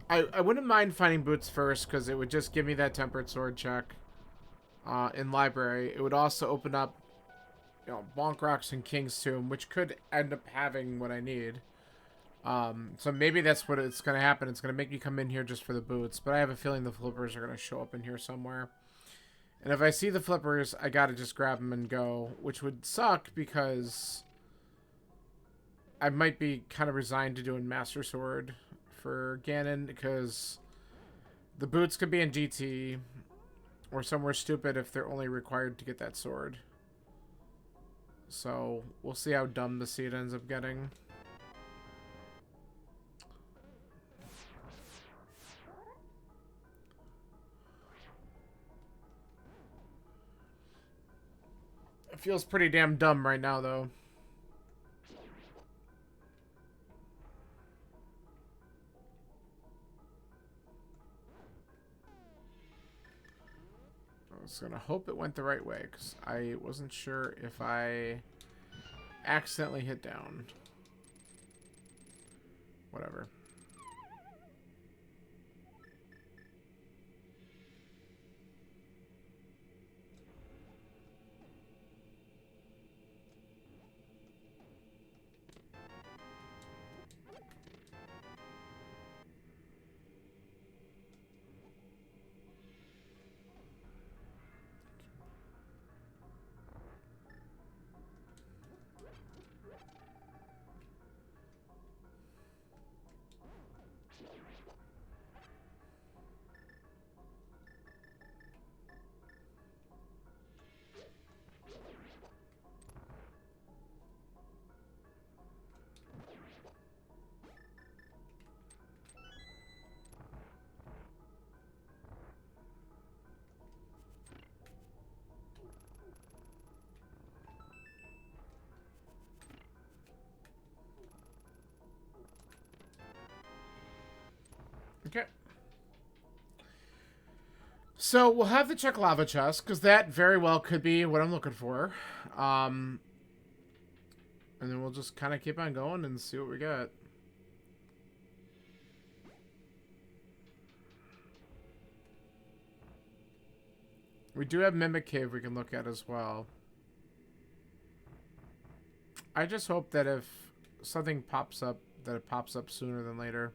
I wouldn't mind finding boots first, because it would just give me that tempered sword check in library. It would also open up, you know, Bonk Rocks and King's Tomb, which could end up having what I need. So maybe that's what it's going to happen. It's going to make me come in here just for the boots, but I have a feeling the flippers are going to show up in here somewhere. And if I see the flippers, I got to just grab them and go, which would suck because I might be kind of resigned to doing Master Sword for Ganon, because the boots could be in GT or somewhere stupid if they're only required to get that sword. So we'll see how dumb the seed ends up getting. It feels pretty damn dumb right now, though. I was gonna hope it went the right way, because I wasn't sure if I accidentally hit down. whatever. Okay. So we'll have to check lava chest, because that very well could be what I'm looking for. And then we'll just kind of keep on going and see what we get. We do have Mimic Cave we can look at as well. I just hope that if something pops up, that it pops up sooner than later.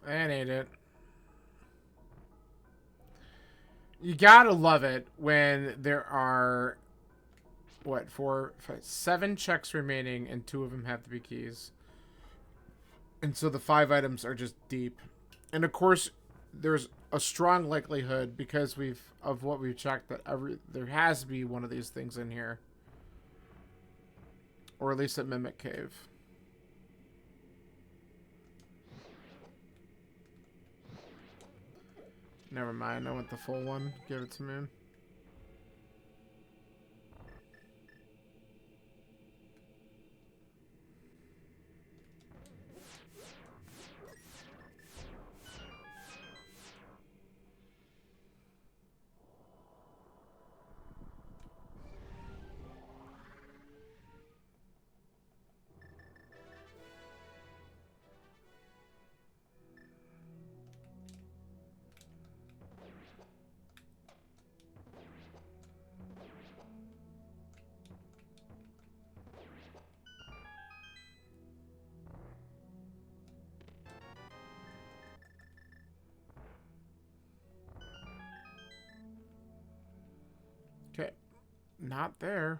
That ain't it. You gotta love it when there are, what, 4, 5, 7 checks remaining, and 2 of them have to be keys. And so the 5 items are just deep. And of course, there's a strong likelihood, because of what we've checked, that there has to be one of these things in here. Or at least at Mimic Cave. Never mind, I want the full one. Give it to me. Okay. Not there.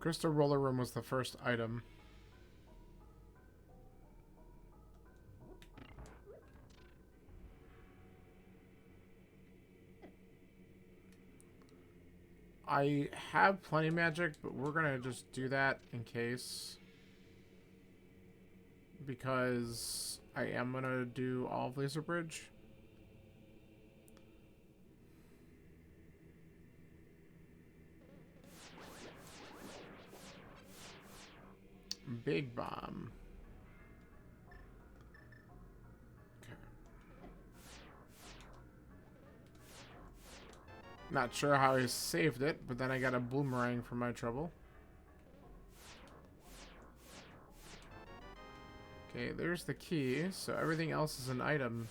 Crystal Roller Room was the first item. I have plenty of magic, but we're gonna just do that in case. Because I am gonna do all of Laser Bridge. Big Bomb. Okay. Not sure how I saved it, but then I got a boomerang for my trouble. Okay, there's the key, so everything else is an item.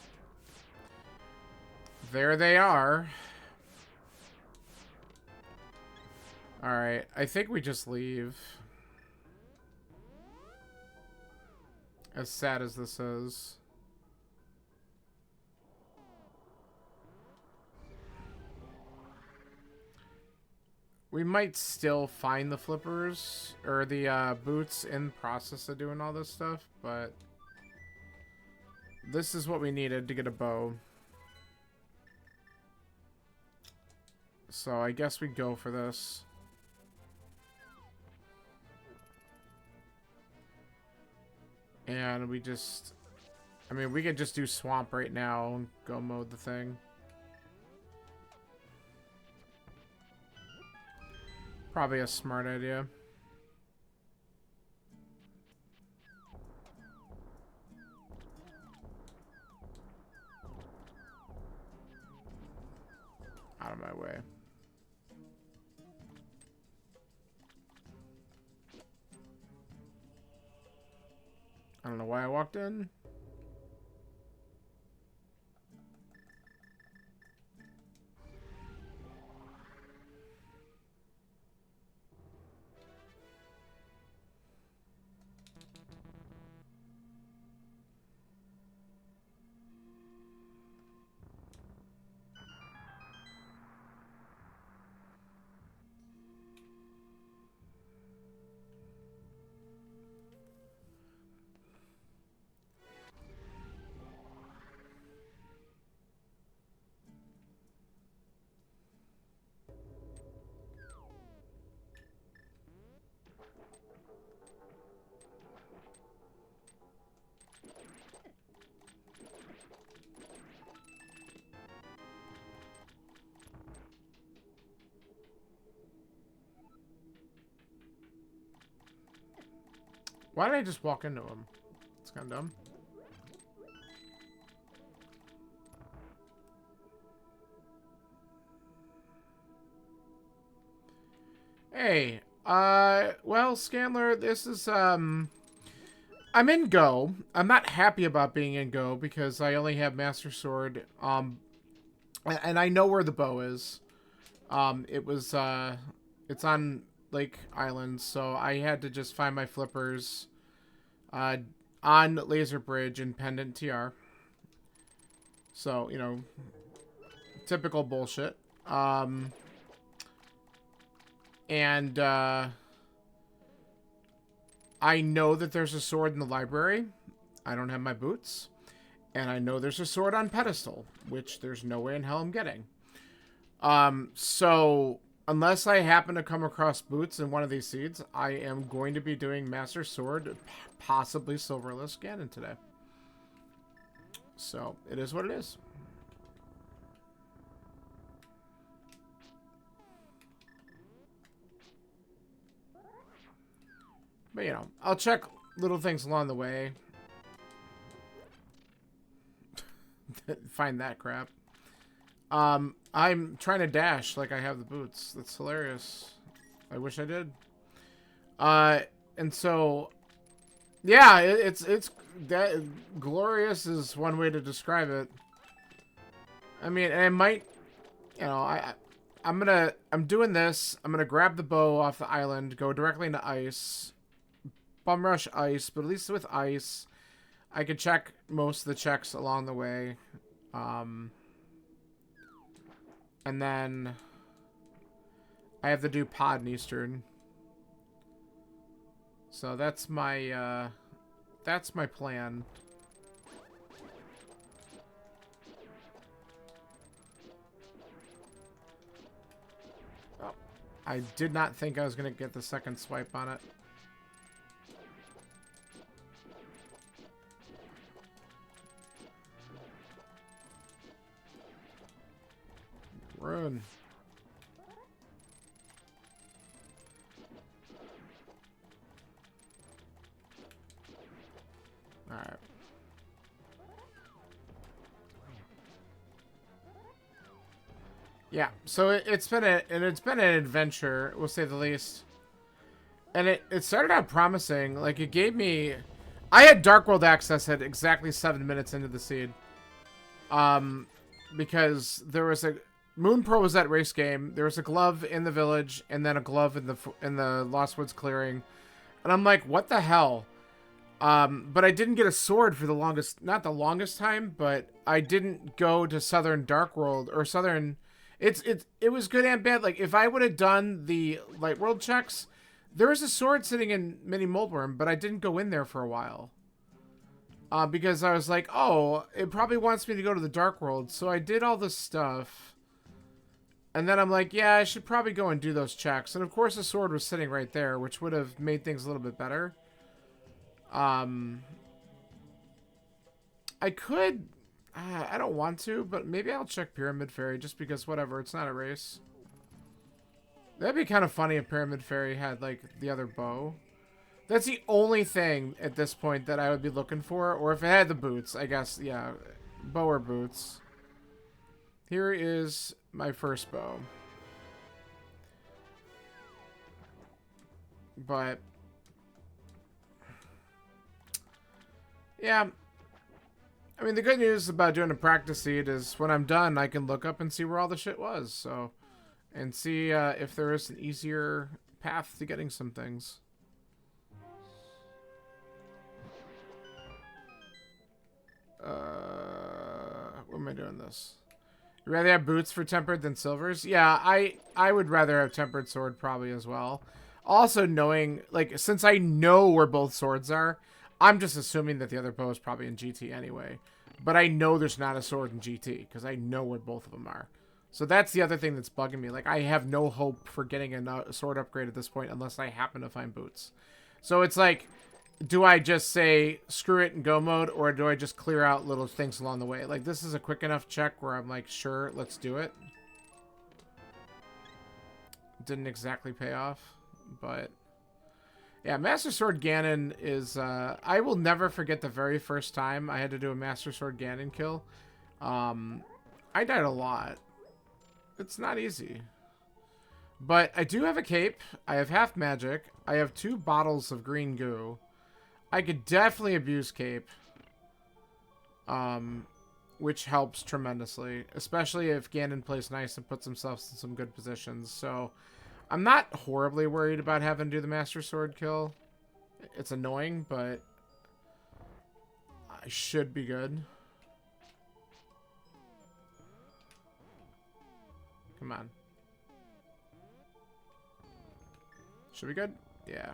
There they are. Alright, I think we just leave. As sad as this is. We might still find the flippers, or the boots in the process of doing all this stuff, but this is what we needed to get a bow. So I guess we go for this. And we just... I mean, we could just do swamp right now and go mode the thing. Probably a smart idea. Out of my way. I don't know why I walked in. Why did I just walk into him? It's kind of dumb. Hey, well, Scanler, this is, I'm in Go. I'm not happy about being in Go because I only have Master Sword, and I know where the bow is. It's on Lake Island, so I had to just find my flippers, on Laser Bridge and Pendant TR. So, you know, typical bullshit. And I know that there's a sword in the library. I don't have my boots. And I know there's a sword on pedestal, which there's no way in hell I'm getting. So unless I happen to come across boots in one of these seeds, I am going to be doing Master Sword, possibly Silverless Ganon today. So it is what it is. But, you know, I'll check little things along the way. Find that crap. I'm trying to dash like I have the boots. That's hilarious. I wish I did. And so, yeah, it's that glorious is one way to describe it. I mean, and it might, you know, I'm doing this. I'm gonna grab the bow off the island, go directly into ice. Bum rush ice, but at least with ice, I could check most of the checks along the way. And then I have to do Pod in Eastern. So that's my plan. Oh, I did not think I was going to get the second swipe on it. Rune. Alright. Yeah, so it's been an adventure, we'll say the least. And it started out promising. Like, it gave me... I had Dark World access at exactly 7 minutes into the seed. because there was a Moon Pro was that race game. There was a glove in the village, and then a glove in the Lost Woods clearing, and I'm like, what the hell? But I didn't get a sword for the longest, not the longest time, but I didn't go to Southern Dark World or Southern. It was good and bad. Like, if I would have done the Light World checks, there was a sword sitting in Mini Moldworm, but I didn't go in there for a while. Because I was like, oh, it probably wants me to go to the Dark World. So I did all this stuff. And then I'm like, yeah, I should probably go and do those checks. And of course the sword was sitting right there, which would have made things a little bit better. I could... I don't want to, but maybe I'll check Pyramid Fairy just because whatever, it's not a race. That'd be kind of funny if Pyramid Fairy had, like, the other bow. That's the only thing at this point that I would be looking for. Or if it had the boots, I guess, yeah. Bow or boots. Here is my first bow. But... yeah. I mean, the good news about doing a practice seed is when I'm done, I can look up and see where all the shit was. So, and see if there is an easier path to getting some things. What am I doing this? You rather have boots for tempered than silvers? Yeah, I would rather have tempered sword probably as well. Also knowing, like, since I know where both swords are, I'm just assuming that the other bow is probably in GT anyway. But I know there's not a sword in GT, because I know where both of them are. So that's the other thing that's bugging me. Like, I have no hope for getting a sword upgrade at this point unless I happen to find boots. So it's like, do I just say, screw it and go mode, or do I just clear out little things along the way? Like, this is a quick enough check where I'm like, sure, let's do it. Didn't exactly pay off, but... yeah, Master Sword Ganon is, I will never forget the very first time I had to do a Master Sword Ganon kill. I died a lot. It's not easy. But I do have a cape. I have half magic. I have 2 bottles of green goo. I could definitely abuse cape. Which helps tremendously. Especially if Ganon plays nice and puts himself in some good positions. So... I'm not horribly worried about having to do the Master Sword kill. It's annoying, but I should be good. Come on. Should be good? Yeah.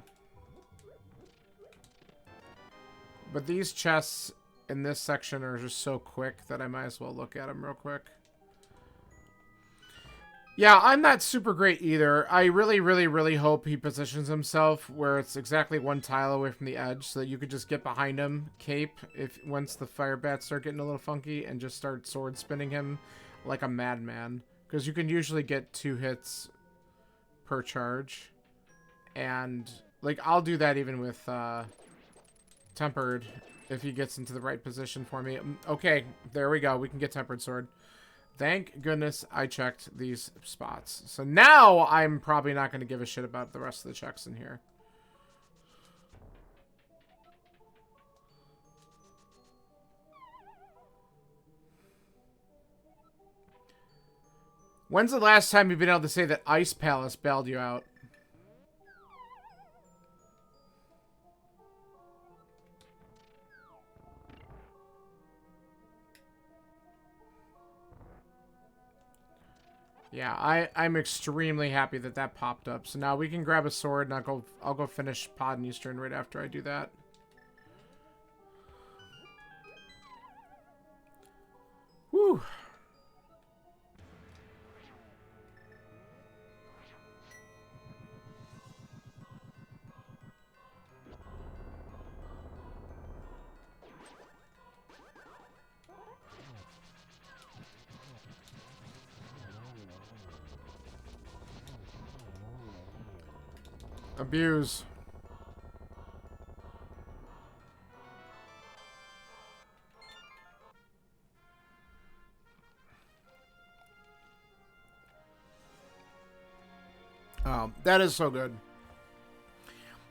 But these chests in this section are just so quick that I might as well look at them real quick. Yeah, I'm not super great either. I really, really, really hope he positions himself where it's exactly 1 tile away from the edge so that you could just get behind him, cape, if once the fire bats start getting a little funky, and just start sword spinning him like a madman. Because you can usually get 2 hits per charge. And, like, I'll do that even with Tempered if he gets into the right position for me. Okay, there we go. We can get Tempered Sword. Thank goodness I checked these spots. So now I'm probably not going to give a shit about the rest of the checks in here. When's the last time you've been able to say that Ice Palace bailed you out? Yeah, I'm extremely happy that that popped up. So now we can grab a sword, and I'll go finish Pod and Eastern right after I do that. Whew. Abuse. Oh, that is so good.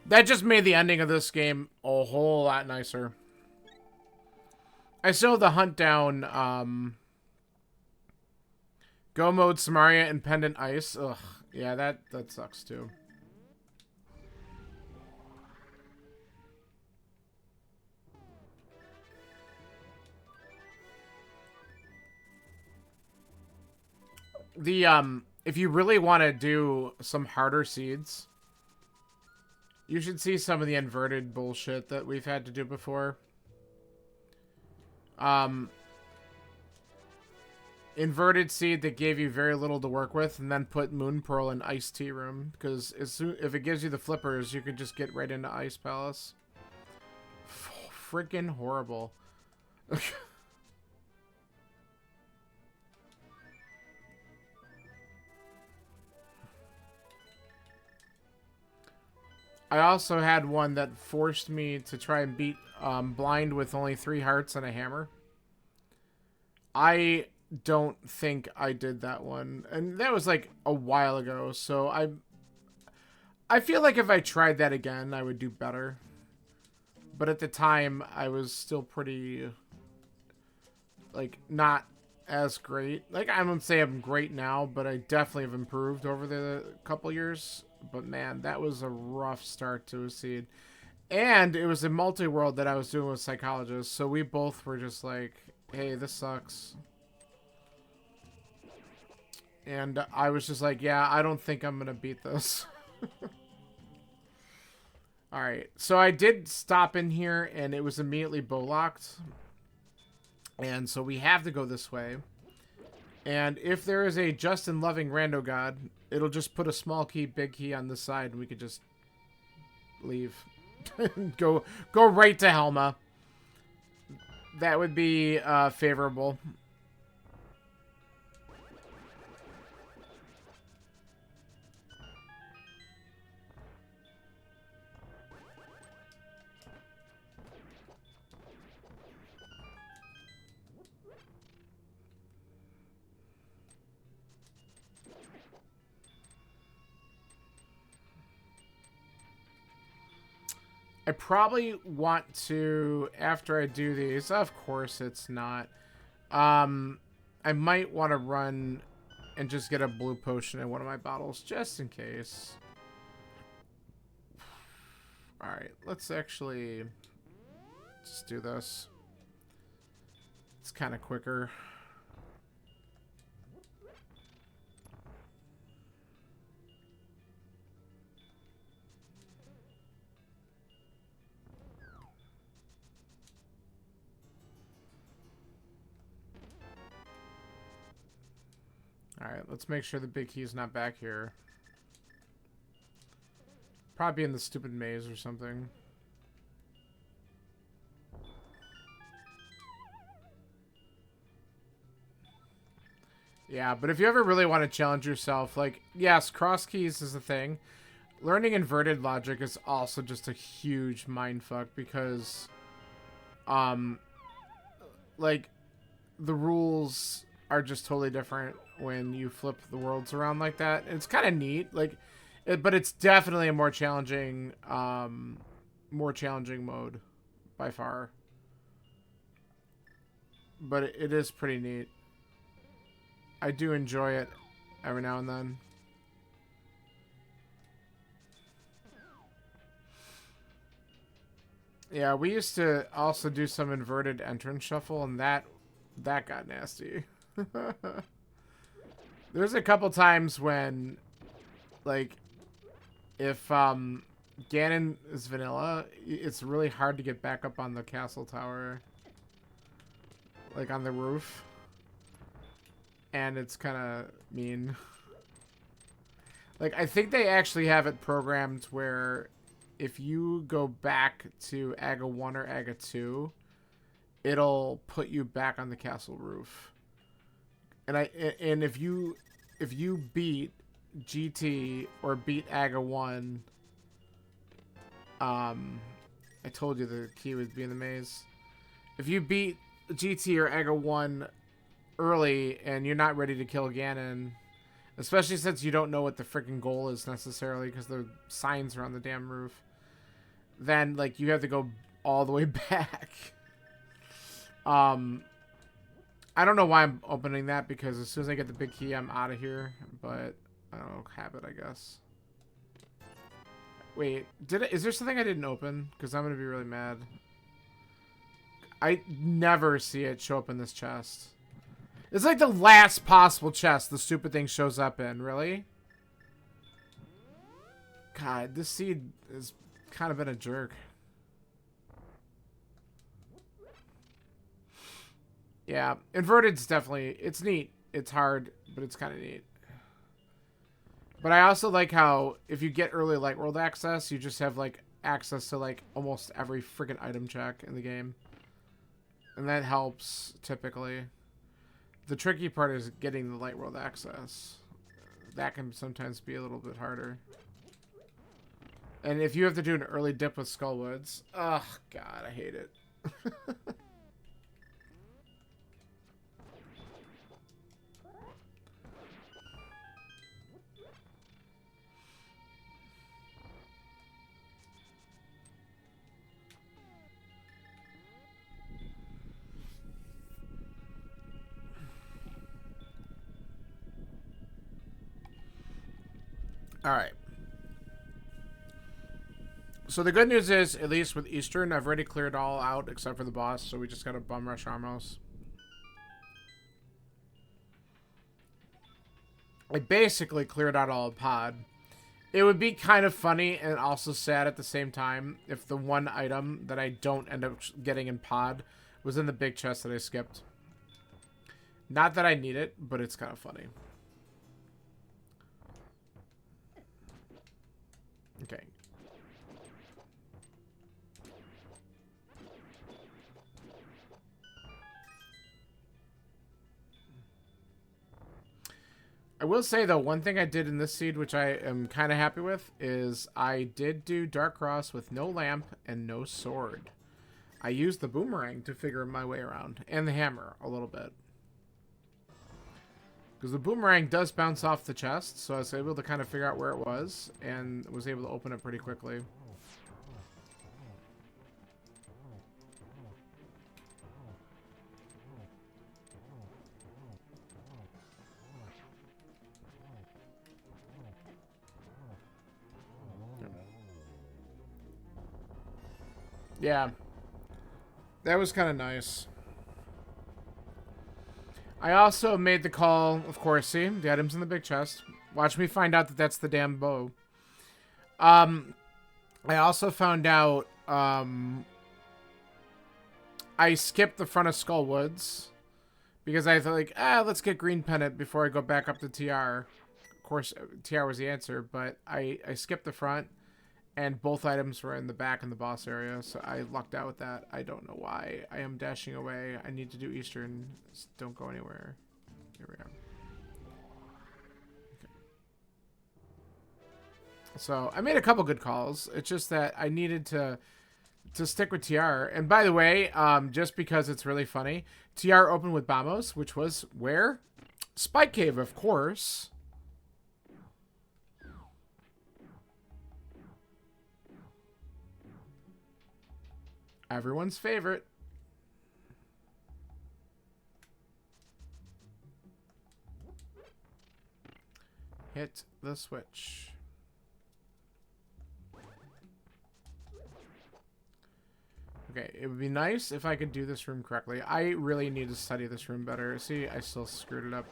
That just made the ending of this game a whole lot nicer. I still have the hunt down, Go mode, Samaria, and Pendant Ice. Ugh. Yeah, that sucks too. If you really want to do some harder seeds, you should see some of the inverted bullshit that we've had to do before. Inverted seed that gave you very little to work with, and then put Moon Pearl in Ice Tea Room, because if it gives you the flippers, you could just get right into Ice Palace. Freaking horrible. I also had one that forced me to try and beat Blind with only 3 hearts and a hammer. I don't think I did that one. And that was like a while ago, so I feel like if I tried that again, I would do better. But at the time, I was still pretty, like, not as great. Like, I wouldn't say I'm great now, but I definitely have improved over the couple years. But man, that was a rough start to a seed. And it was a multi-world that I was doing with psychologists, so we both were just like, hey, this sucks. And I was just like, yeah, I don't think I'm gonna beat this. Alright, so I did stop in here, and it was immediately bow-locked. And so we have to go this way. And if there is a just and loving rando god, it'll just put a small key, big key on this side, and we could just leave. go right to Helma. That would be favorable. I probably want to, after I do these, of course it's not, I might want to run and just get a blue potion in one of my bottles, just in case. Alright, let's actually just do this. It's kind of quicker. Alright, let's make sure the big key is not back here. Probably in the stupid maze or something. Yeah, but if you ever really want to challenge yourself, like, yes, cross keys is a thing. Learning inverted logic is also just a huge mindfuck because, like, the rules are just totally different when you flip the worlds around like that. It's kind of neat, like, but it's definitely a more challenging mode by far. But it is pretty neat. I do enjoy it every now and then. Yeah, we used to also do some inverted entrance shuffle, and that got nasty. There's a couple times when, like, if Ganon is vanilla, it's really hard to get back up on the castle tower, like on the roof, and it's kind of mean. Like, I think they actually have it programmed where if you go back to Aga 1 or Aga 2, it'll put you back on the castle roof. And if you beat GT or beat Aga 1, I told you the key would be in the maze. If you beat GT or Aga 1 early and you're not ready to kill Ganon, especially since you don't know what the freaking goal is necessarily because the signs are on the damn roof, then, like, you have to go all the way back. I don't know why I'm opening that, because as soon as I get the big key, I'm out of here. But I don't know, habit, I guess. Wait, is there something I didn't open? Because I'm gonna be really mad. I never see it show up in this chest. It's like the last possible chest the stupid thing shows up in. Really? God, this seed has kind of been a jerk. Yeah, inverted's definitely, it's neat. It's hard, but it's kind of neat. But I also like how if you get early Light World access, you just have like access to like almost every freaking item check in the game. And that helps typically. The tricky part is getting the Light World access. That can sometimes be a little bit harder. And if you have to do an early dip with Skullwoods, oh god, I hate it. Alright. So the good news is, at least with Eastern, I've already cleared all out except for the boss, so we just gotta bum rush Armos. I basically cleared out all of Pod. It would be kind of funny and also sad at the same time if the one item that I don't end up getting in Pod was in the big chest that I skipped. Not that I need it, but it's kind of funny. Okay. I will say, though, one thing I did in this seed, which I am kind of happy with, is I did do Dark Cross with no lamp and no sword. I used the boomerang to figure my way around, and the hammer a little bit. Because the boomerang does bounce off the chest, so I was able to kind of figure out where it was, and was able to open it pretty quickly. Yeah. That was kind of nice. I also made the call, of course, see? The item's in the big chest. Watch me find out that that's the damn bow. I also found out, I skipped the front of Skullwoods. Because I thought, like, let's get Green Pennant before I go back up to TR. Of course, TR was the answer, but I skipped the front. And both items were in the back in the boss area, so I lucked out with that. I don't know why. I am dashing away. I need to do Eastern. Don't go anywhere. Here we are. Okay. So, I made a couple good calls. It's just that I needed to stick with TR. And by the way, just because it's really funny, TR opened with Bamos, which was where? Spike Cave, of course. Everyone's favorite. Hit the switch. Okay, it would be nice if I could do this room correctly. I really need to study this room better. See, I still screwed it up.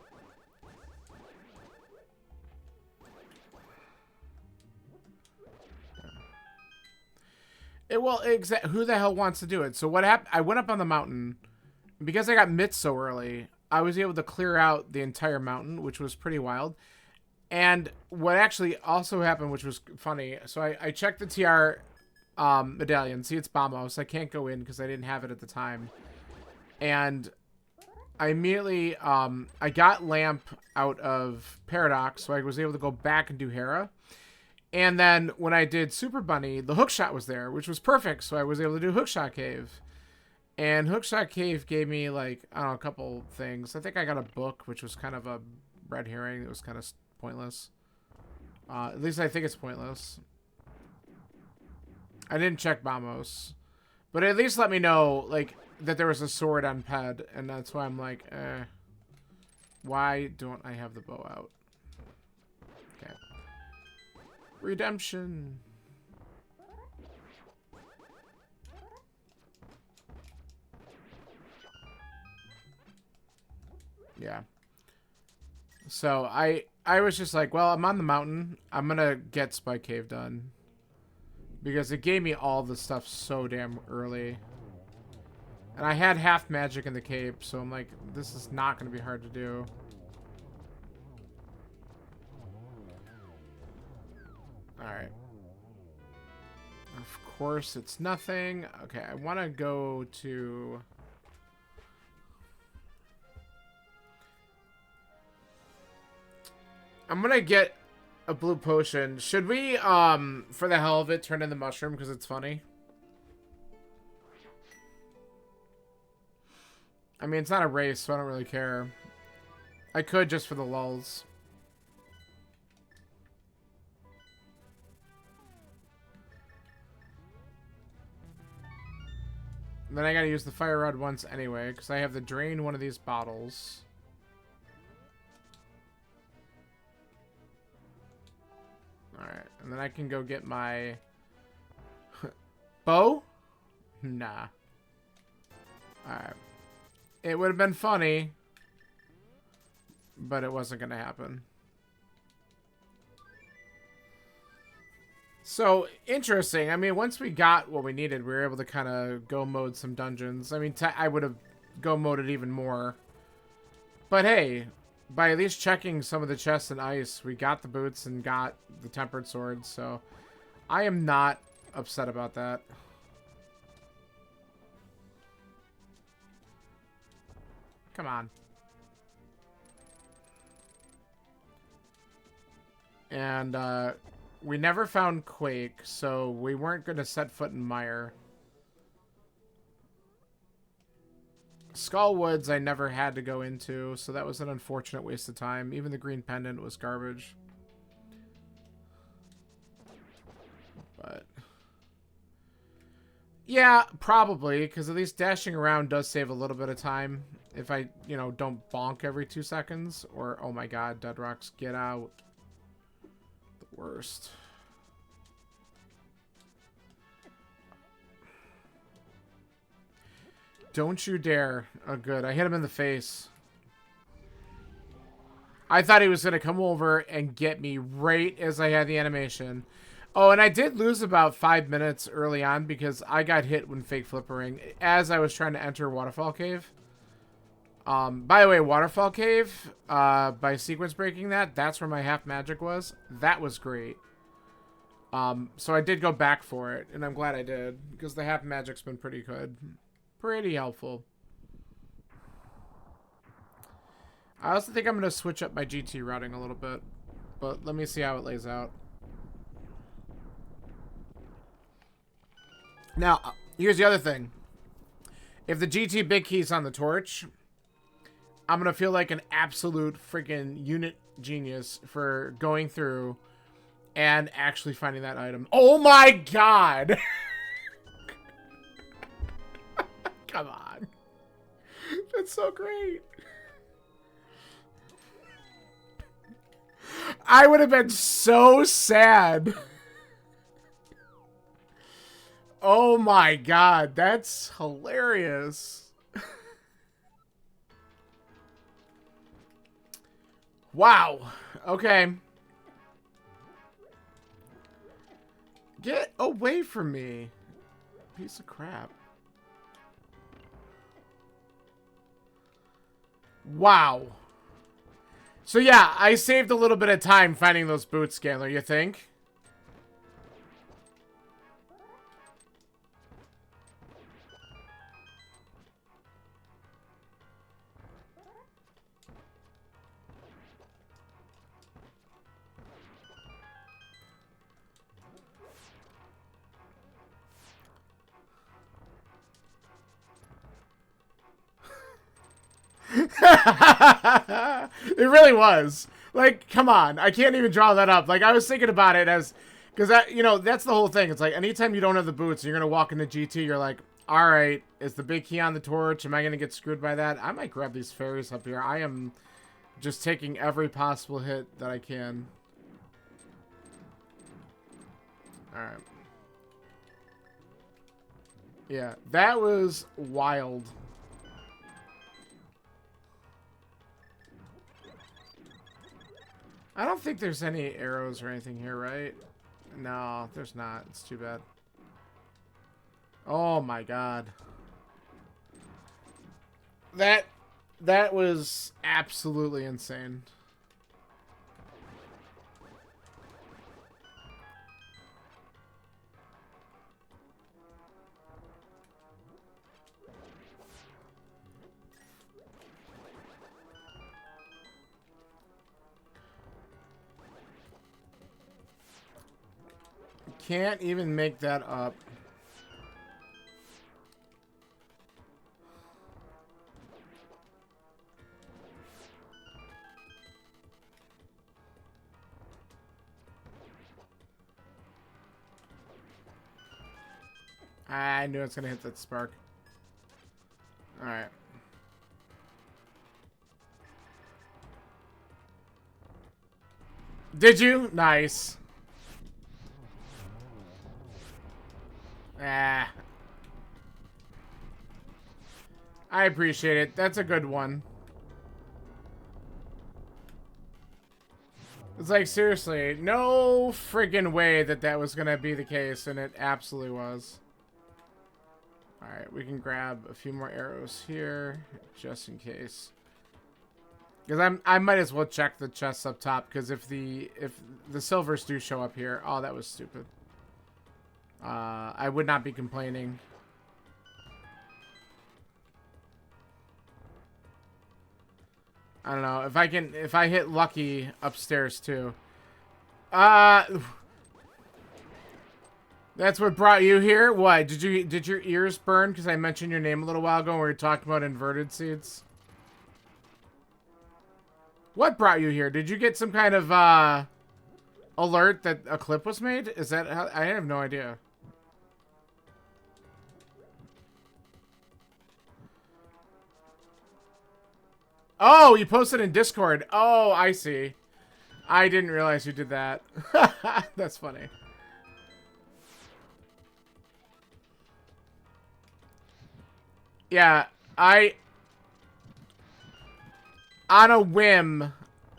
Who the hell wants to do it? So what happened? I went up on the mountain. Because I got Mitts so early, I was able to clear out the entire mountain, which was pretty wild. And what actually also happened, which was funny, so I checked the TR medallion. See, it's Bamos. I can't go in because I didn't have it at the time. And I immediately, I got Lamp out of Paradox, so I was able to go back and do Hera. And then when I did Super Bunny, the hookshot was there, which was perfect. So I was able to do Hookshot Cave. And Hookshot Cave gave me, like, I don't know, a couple things. I think I got a book, which was kind of a red herring. It was kind of pointless. At least I think it's pointless. I didn't check Bamos. But at least let me know, like, that there was a sword on Ped, and that's why I'm like, why don't I have the bow out? Okay. Redemption. Yeah. So I was just like, well, I'm on the mountain. I'm gonna get Spike Cave done. Because it gave me all the stuff so damn early. And I had half magic in the cape, so I'm like, this is not gonna be hard to do. Alright. Of course it's nothing. Okay, I wanna go to... I'm gonna get a blue potion. Should we, for the hell of it, turn in the mushroom because it's funny? I mean, it's not a race, so I don't really care. I could just for the lulz. And then I gotta use the fire rod once anyway, because I have to drain one of these bottles. Alright, and then I can go get my... bow? Nah. Alright. It would have been funny, but it wasn't going to happen. So, interesting. I mean, once we got what we needed, we were able to kind of go mode some dungeons. I mean, I would have go moded even more. But hey, by at least checking some of the chests and ice, we got the boots and got the tempered swords, so I am not upset about that. Come on. And we never found Quake, so we weren't going to set foot in Mire. Skullwoods I never had to go into, so that was an unfortunate waste of time. Even the green pendant was garbage. But yeah, probably, because at least dashing around does save a little bit of time. If I, you know, don't bonk every 2 seconds. Or, oh my god, Dead Rocks, get out. The worst. Don't you dare. Oh, good. I hit him in the face. I thought he was going to come over and get me right as I had the animation. Oh, and I did lose about 5 minutes early on because I got hit when fake flippering as I was trying to enter Waterfall Cave. By the way, Waterfall Cave, by sequence breaking that's where my half magic was. That was great. So I did go back for it, and I'm glad I did because the half magic's been pretty good. Pretty helpful. I also think I'm going to switch up my GT routing a little bit. But let me see how it lays out. Now, here's the other thing. If the GT big key's on the torch, I'm going to feel like an absolute freaking unit genius for going through and actually finding that item. Oh my god! Come on. That's so great. I would have been so sad. Oh my god, that's hilarious. Wow. Okay. Get away from me. Piece of crap. Wow. So yeah, I saved a little bit of time finding those boots, Scanner, you think? It really was. Like, come on. I can't even draw that up. Like, I was thinking about it as... Because, that, you know, that's the whole thing. It's like, anytime you don't have the boots and you're going to walk into GT, you're like, alright, Is the big key on the torch? Am I going to get screwed by that? I might grab these fairies up here. I am just taking every possible hit that I can. Alright. Yeah, that was wild. I don't think there's any arrows or anything here, right? No, there's not. It's too bad. Oh my god. That was absolutely insane. Can't even make that up. I knew it's gonna hit that spark. Alright. Did you? Nice. Ah. I appreciate it. That's a good one. It's like, seriously, no friggin' way that that was gonna be the case, and it absolutely was. Alright, we can grab a few more arrows here, just in case. Because I might as well check the chests up top, because if the silvers do show up here... Oh, that was stupid. I would not be complaining. I don't know if I hit lucky upstairs too. That's what brought you here? What? Did your ears burn because I mentioned your name a little while ago when we were talking about inverted seeds? What brought you here? Did you get some kind of alert that a clip was made? Is that how? I have no idea. Oh, you posted in Discord. Oh, I see. I didn't realize you did that. That's funny. Yeah, on a whim,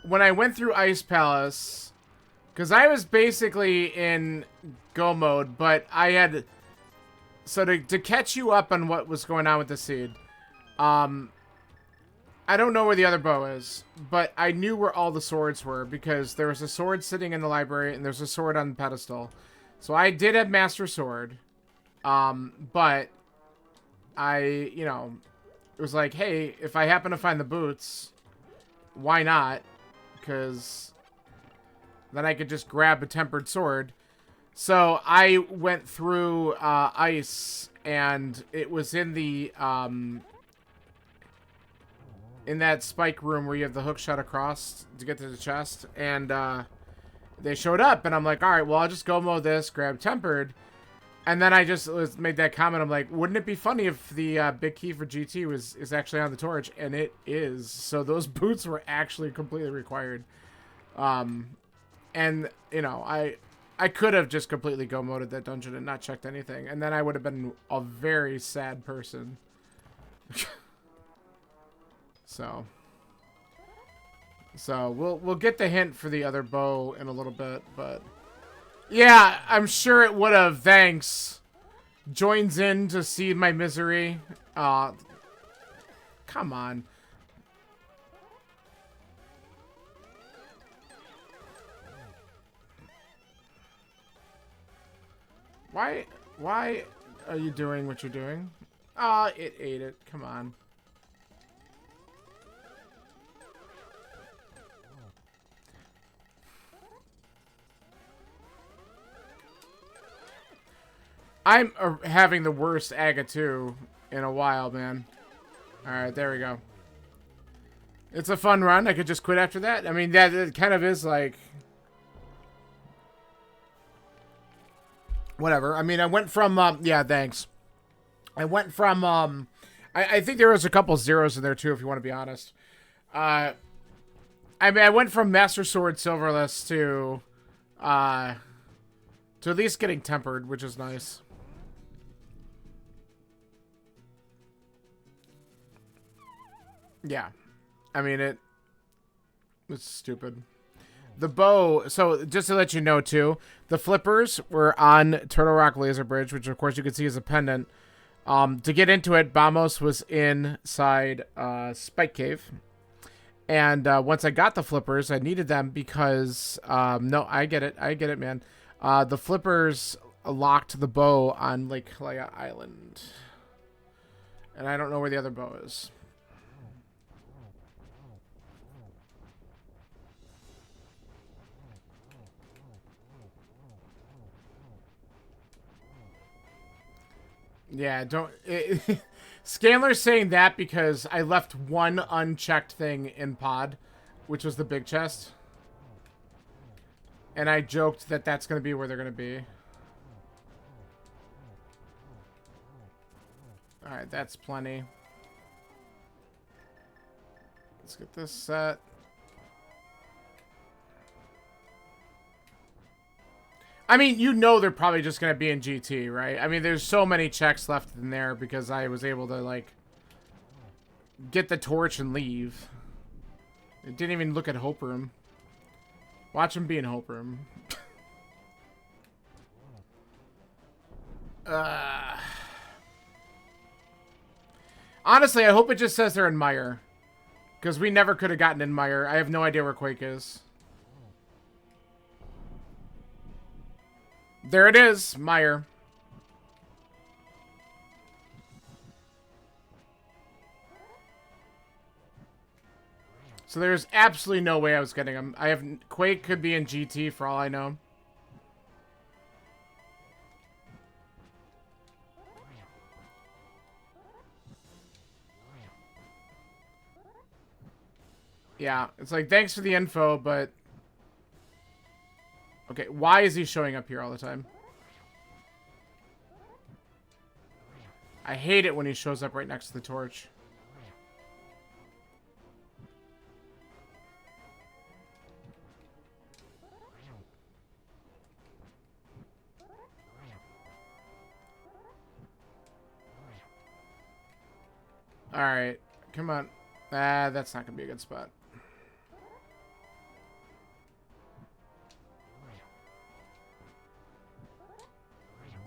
when I went through Ice Palace, because I was basically in go mode, but I had... So to catch you up on what was going on with the seed, I don't know where the other bow is, but I knew where all the swords were because there was a sword sitting in the library and there's a sword on the pedestal. So I did have Master Sword, but I, you know, it was like, hey, if I happen to find the boots, why not? Because then I could just grab a tempered sword. So I went through ice, and it was in the in that spike room where you have the hook shot across to get to the chest, and they showed up, and I'm like, all right, well, I'll just go mow this, grab tempered, and then I just made that comment. I'm like, wouldn't it be funny if the big key for GT is actually on the torch? And it is. So those boots were actually completely required. And you know, I could have just completely go moded that dungeon and not checked anything, and then I would have been a very sad person. So we'll get the hint for the other bow in a little bit, but yeah, I'm sure it would have. Thanks. Joins in to see my misery. Come on. Why are you doing what you're doing? Ah, it ate it. Come on. I'm having the worst Aga 2 in a while, man. Alright, there we go. It's a fun run. I could just quit after that. I mean, that it kind of is like... Whatever. I mean, I went from... yeah, thanks. I went from I think there was a couple zeros in there too, if you want to be honest. I mean, I went from Master Sword Silverless to at least getting tempered, which is nice. Yeah. I mean, it's stupid. The bow, so just to let you know too, the flippers were on Turtle Rock Laser Bridge, which of course you can see as a pendant. To get into it, Bamos was inside Spike Cave. And once I got the flippers, I needed them because, no, I get it, man. The flippers locked the bow on Lake Kalea Island. And I don't know where the other bow is. Yeah, don't... Scanler's saying that because I left one unchecked thing in pod, which was the big chest. And I joked that that's going to be where they're going to be. Alright, that's plenty. Let's get this set. I mean, you know they're probably just going to be in GT, right? I mean, there's so many checks left in there because I was able to, like, get the torch and leave. It didn't even look at Hope Room. Watch him be in Hope Room. Honestly, I hope it just says they're in Mire. Because we never could have gotten in Mire. I have no idea where Quake is. There it is, Mire. So there's absolutely no way I was getting him. Quake could be in GT for all I know. Yeah, it's like, thanks for the info, but... Okay, why is he showing up here all the time? I hate it when he shows up right next to the torch. Alright, come on. That's not gonna be a good spot.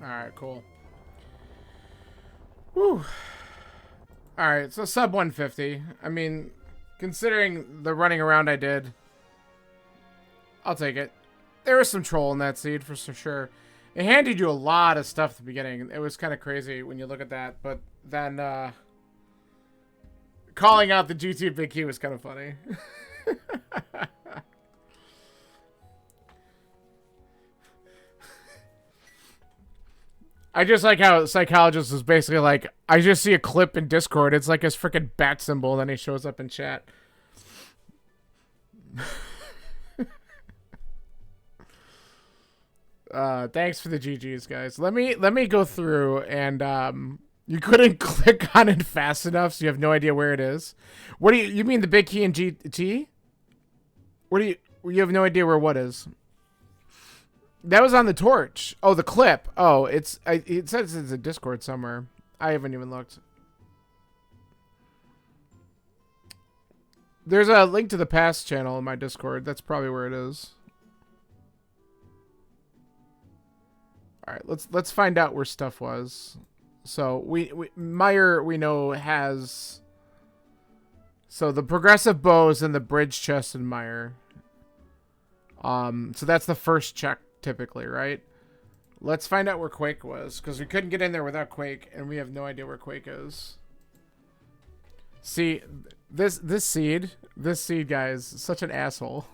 Alright, cool. Whew. Alright, so sub 150. I mean, considering the running around I did, I'll take it. There was some troll in that seed for sure. It handed you a lot of stuff at the beginning. It was kind of crazy when you look at that, but then calling out the GT Big Key was kind of funny. I just like how Psychologist is basically like, I just see a clip in Discord. It's like his freaking bat symbol, and then he shows up in chat. Thanks for the GGs, guys. Let me go through, and you couldn't click on it fast enough, so you have no idea where it is. What do you mean the Big Key in GT? What do you have no idea where what is? That was on the torch. Oh, the clip. Oh, it says it's a Discord somewhere. I haven't even looked. There's a link to the past channel in my Discord. That's probably where it is. All right, let's find out where stuff was. So Mire we know has. So the progressive bows and the bridge chest in Mire. So that's the first check typically, right? Let's find out where Quake was, because we couldn't get in there without Quake, and we have no idea where Quake is. See, this seed, guys, such an asshole.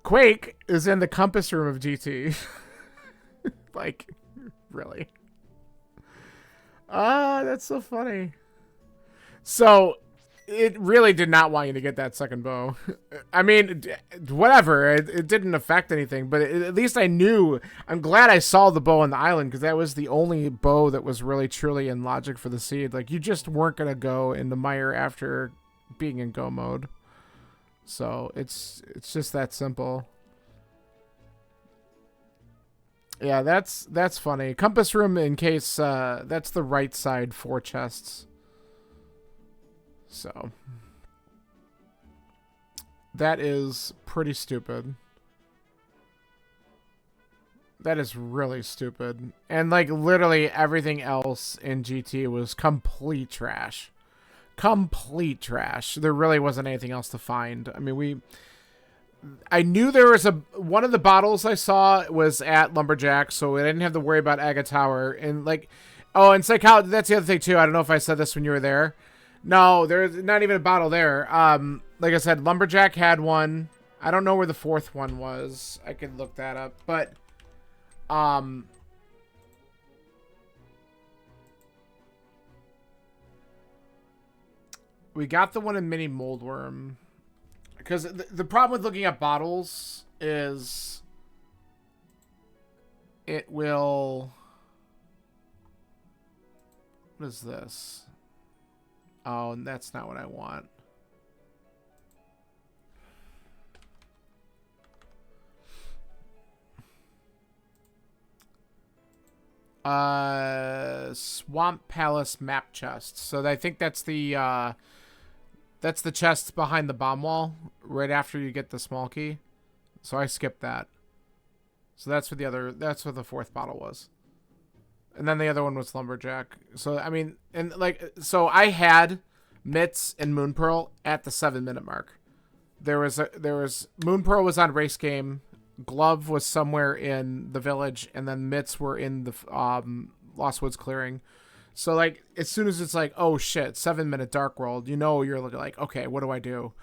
Quake is in the compass room of GT. Like, really? That's so funny. So, it really did not want you to get that second bow. I mean, whatever. It didn't affect anything, but at least I knew. I'm glad I saw the bow on the island because that was the only bow that was really truly in logic for the seed. Like, you just weren't going to go into mire after being in go mode. So it's just that simple. Yeah, that's funny. Compass room in case that's the right side 4 chests. So that is pretty stupid. That is really stupid. And like literally everything else in GT was complete trash. Complete trash. There really wasn't anything else to find. I mean, I knew there was one of the bottles I saw was at Lumberjack, so I didn't have to worry about Agate Tower. And like, oh, and Psychology, that's the other thing too. I don't know if I said this when you were there. No, there's not even a bottle there. Like I said, Lumberjack had one. I don't know where the 4th one was. I could look that up, but we got the one in Mini Moldworm. Because the problem with looking at bottles is it will... What is this? Oh, and that's not what I want. Swamp Palace map chest. So I think that's the chest behind the bomb wall right after you get the small key. So I skipped that. So that's what the 4th bottle was. And then the other one was Lumberjack. So, I mean, and like, so I had Mitts and Moonpearl at the 7-minute mark. There was Moonpearl was on Race Game. Glove was somewhere in the village. And then Mitts were in the Lost Woods clearing. So, like, as soon as it's like, oh shit, 7-minute Dark World, you know, you're looking like, okay, what do I do?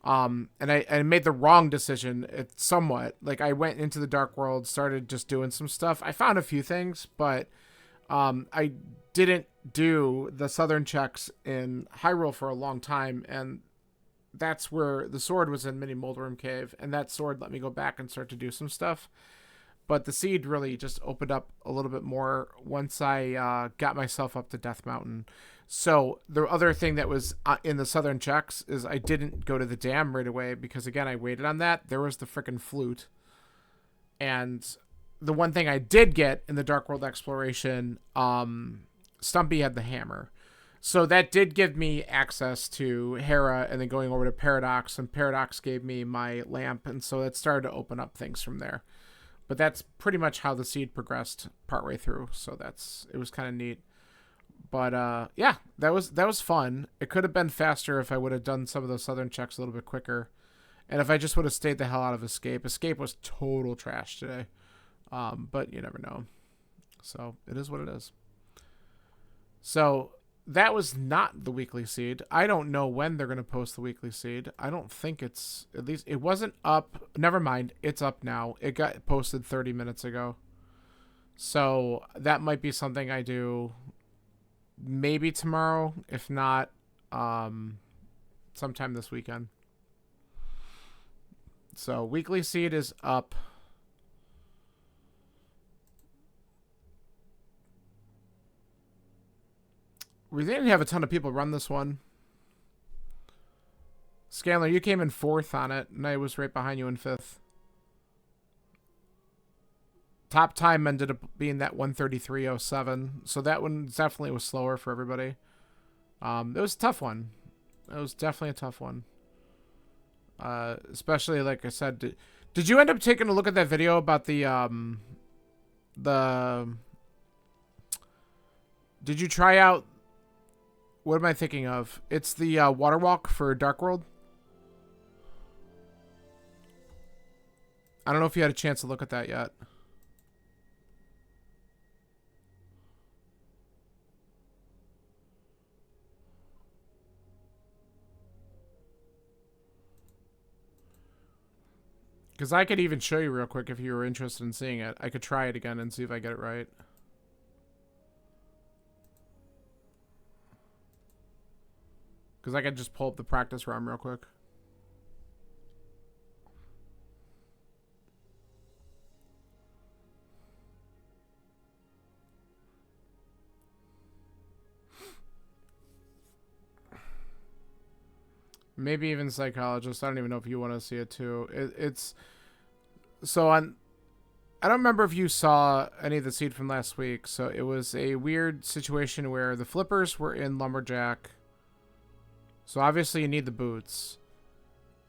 And I made the wrong decision. It's somewhat like I went into the Dark World, started just doing some stuff. I found a few things, but I didn't do the southern checks in Hyrule for a long time, and that's where the sword was in Mini Moldworm Cave, and that sword let me go back and start to do some stuff. But the seed really just opened up a little bit more once I got myself up to Death Mountain. So the other thing that was in the southern checks is I didn't go to the dam right away because, again, I waited on that. There was the frickin' flute. And the one thing I did get in the Dark World exploration, Stumpy had the hammer. So that did give me access to Hera and then going over to Paradox. And Paradox gave me my lamp. And so it started to open up things from there. But that's pretty much how the seed progressed partway through. So it was kind of neat. But yeah, that was fun. It could have been faster if I would have done some of those southern checks a little bit quicker. And if I just would have stayed the hell out of Escape. Escape was total trash today. But you never know. So it is what it is. So that was not the weekly seed. I don't know when they're going to post the weekly seed. I don't think it's, at least it wasn't up. Never mind. It's up now. It got posted 30 minutes ago. So that might be something I do maybe tomorrow. If not, sometime this weekend. So weekly seed is up. We didn't have a ton of people run this one. Scanler, you came in 4th on it, and I was right behind you in 5th. Top time ended up being that 1:33:07, so that one definitely was slower for everybody. It was a tough one. It was definitely a tough one. Especially, like I said, did you end up taking a look at that video about the did you try out, what am I thinking of? It's the water walk for Dark World. I don't know if you had a chance to look at that yet. Because I could even show you real quick if you were interested in seeing it. I could try it again and see if I get it right. Because I could just pull up the practice ROM real quick. Maybe even Psychologist. I don't even know if you want to see it too. It's so on. I don't remember if you saw any of the seed from last week. So it was a weird situation where the flippers were in Lumberjack. So obviously you need the boots.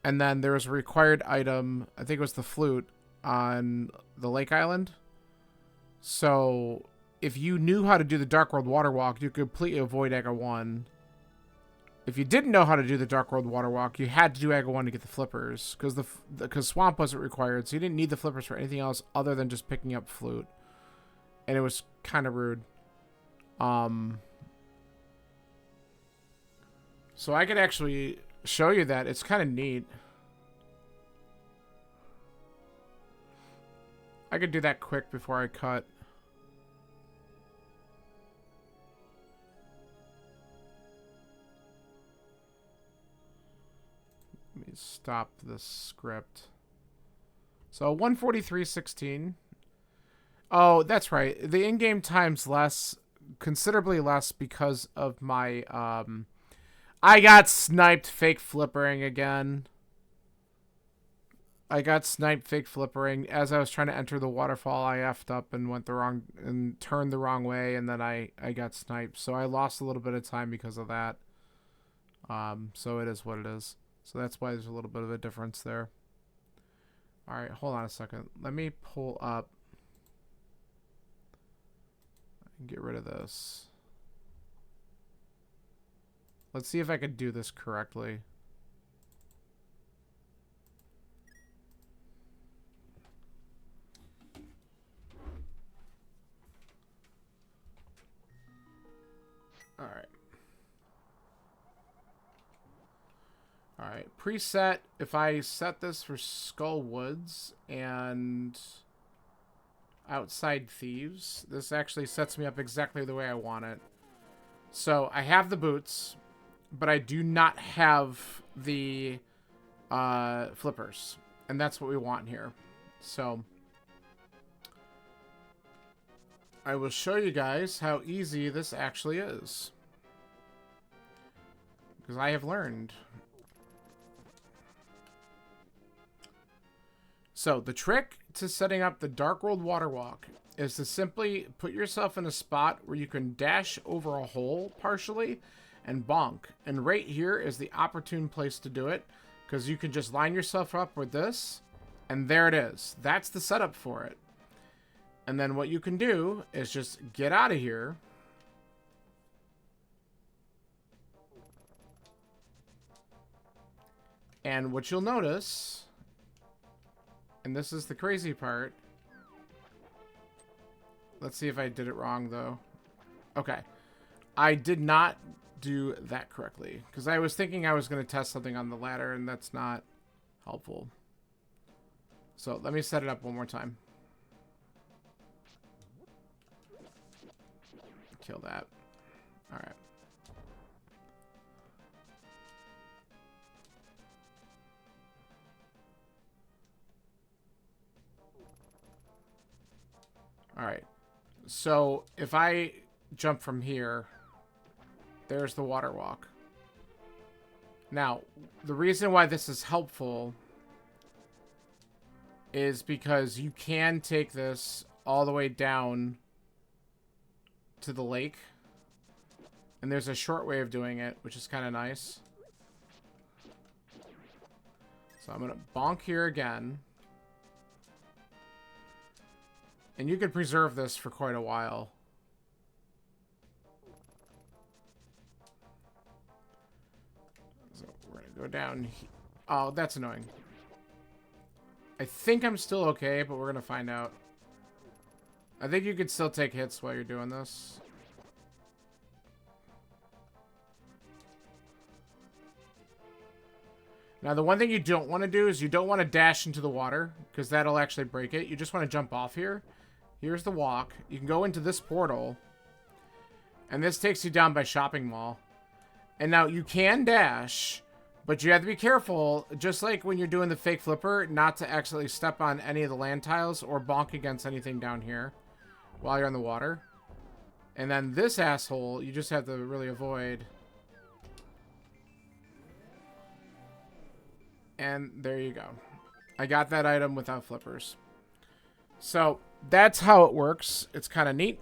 And then there was a required item, I think it was the flute, on the Lake Island. So if you knew how to do the Dark World Water Walk, you could completely avoid Aga 1. If you didn't know how to do the Dark World Water Walk, you had to do Aga 1 to get the flippers. Because Swamp wasn't required, so you didn't need the flippers for anything else other than just picking up flute. And it was kind of rude. So I could actually show you that. It's kind of neat. I could do that quick before I cut. Let me stop this script. So 1:43:16. Oh, that's right. The in-game time's less, considerably less because of my I got sniped fake flippering again. I got sniped fake flippering. As I was trying to enter the waterfall, I effed up and went the wrong and turned the wrong way, and then I got sniped. So I lost a little bit of time because of that. So it is what it is. So that's why there's a little bit of a difference there. All right, hold on a second. Let me pull up and get rid of this. Let's see if I can do this correctly. All right. All right. Preset. If I set this for Skull Woods and Outside Thieves, this actually sets me up exactly the way I want it. So I have the boots, but I do not have the flippers. And that's what we want here. So I will show you guys how easy this actually is. Because I have learned. So the trick to setting up the Dark World Water Walk is to simply put yourself in a spot where you can dash over a hole partially and bonk. And right here is the opportune place to do it, because you can just line yourself up with this, and there it is. That's the setup for it. And then what you can do is just get out of here. And what you'll notice, and this is the crazy part. Let's see if I did it wrong, though. Okay. I did not do that correctly, because I was thinking I was going to test something on the ladder, and that's not helpful. So let me set it up one more time. Kill that. All right. All right. So if I jump from here, there's the water walk. Now, the reason why this is helpful is because you can take this all the way down to the lake. And there's a short way of doing it, which is kind of nice. So I'm going to bonk here again. And you could preserve this for quite a while. So we're going to go down. Oh, that's annoying. I think I'm still okay, but we're going to find out. I think you could still take hits while you're doing this. Now, the one thing you don't want to do is you don't want to dash into the water, because that'll actually break it. You just want to jump off here. Here's the walk. You can go into this portal, and this takes you down by Shopping Mall. And now you can dash, but you have to be careful, just like when you're doing the fake flipper, not to accidentally step on any of the land tiles or bonk against anything down here while you're in the water. And then this asshole, you just have to really avoid. And there you go. I got that item without flippers. So that's how it works. It's kind of neat.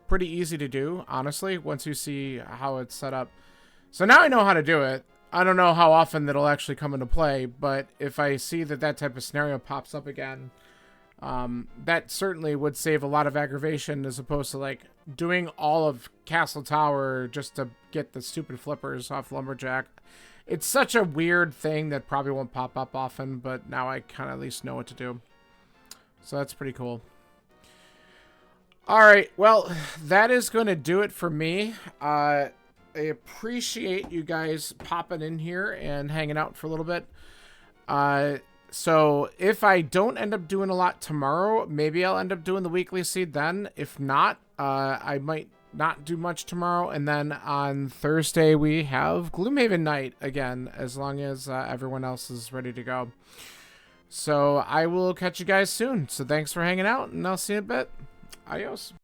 Pretty easy to do, honestly, once you see how it's set up. So now I know how to do it. I don't know how often that'll actually come into play, but if I see that that type of scenario pops up again, that certainly would save a lot of aggravation as opposed to like doing all of Castle Tower just to get the stupid flippers off Lumberjack. It's such a weird thing that probably won't pop up often, but now I kind of at least know what to do. So that's pretty cool. All right, well, that is going to do it for me. I appreciate you guys popping in here and hanging out for a little bit. So if I don't end up doing a lot tomorrow, maybe I'll end up doing the weekly seed then. If not, I might not do much tomorrow. And then on Thursday, we have Gloomhaven night again, as long as everyone else is ready to go. So I will catch you guys soon. So thanks for hanging out, and I'll see you in a bit. Adios.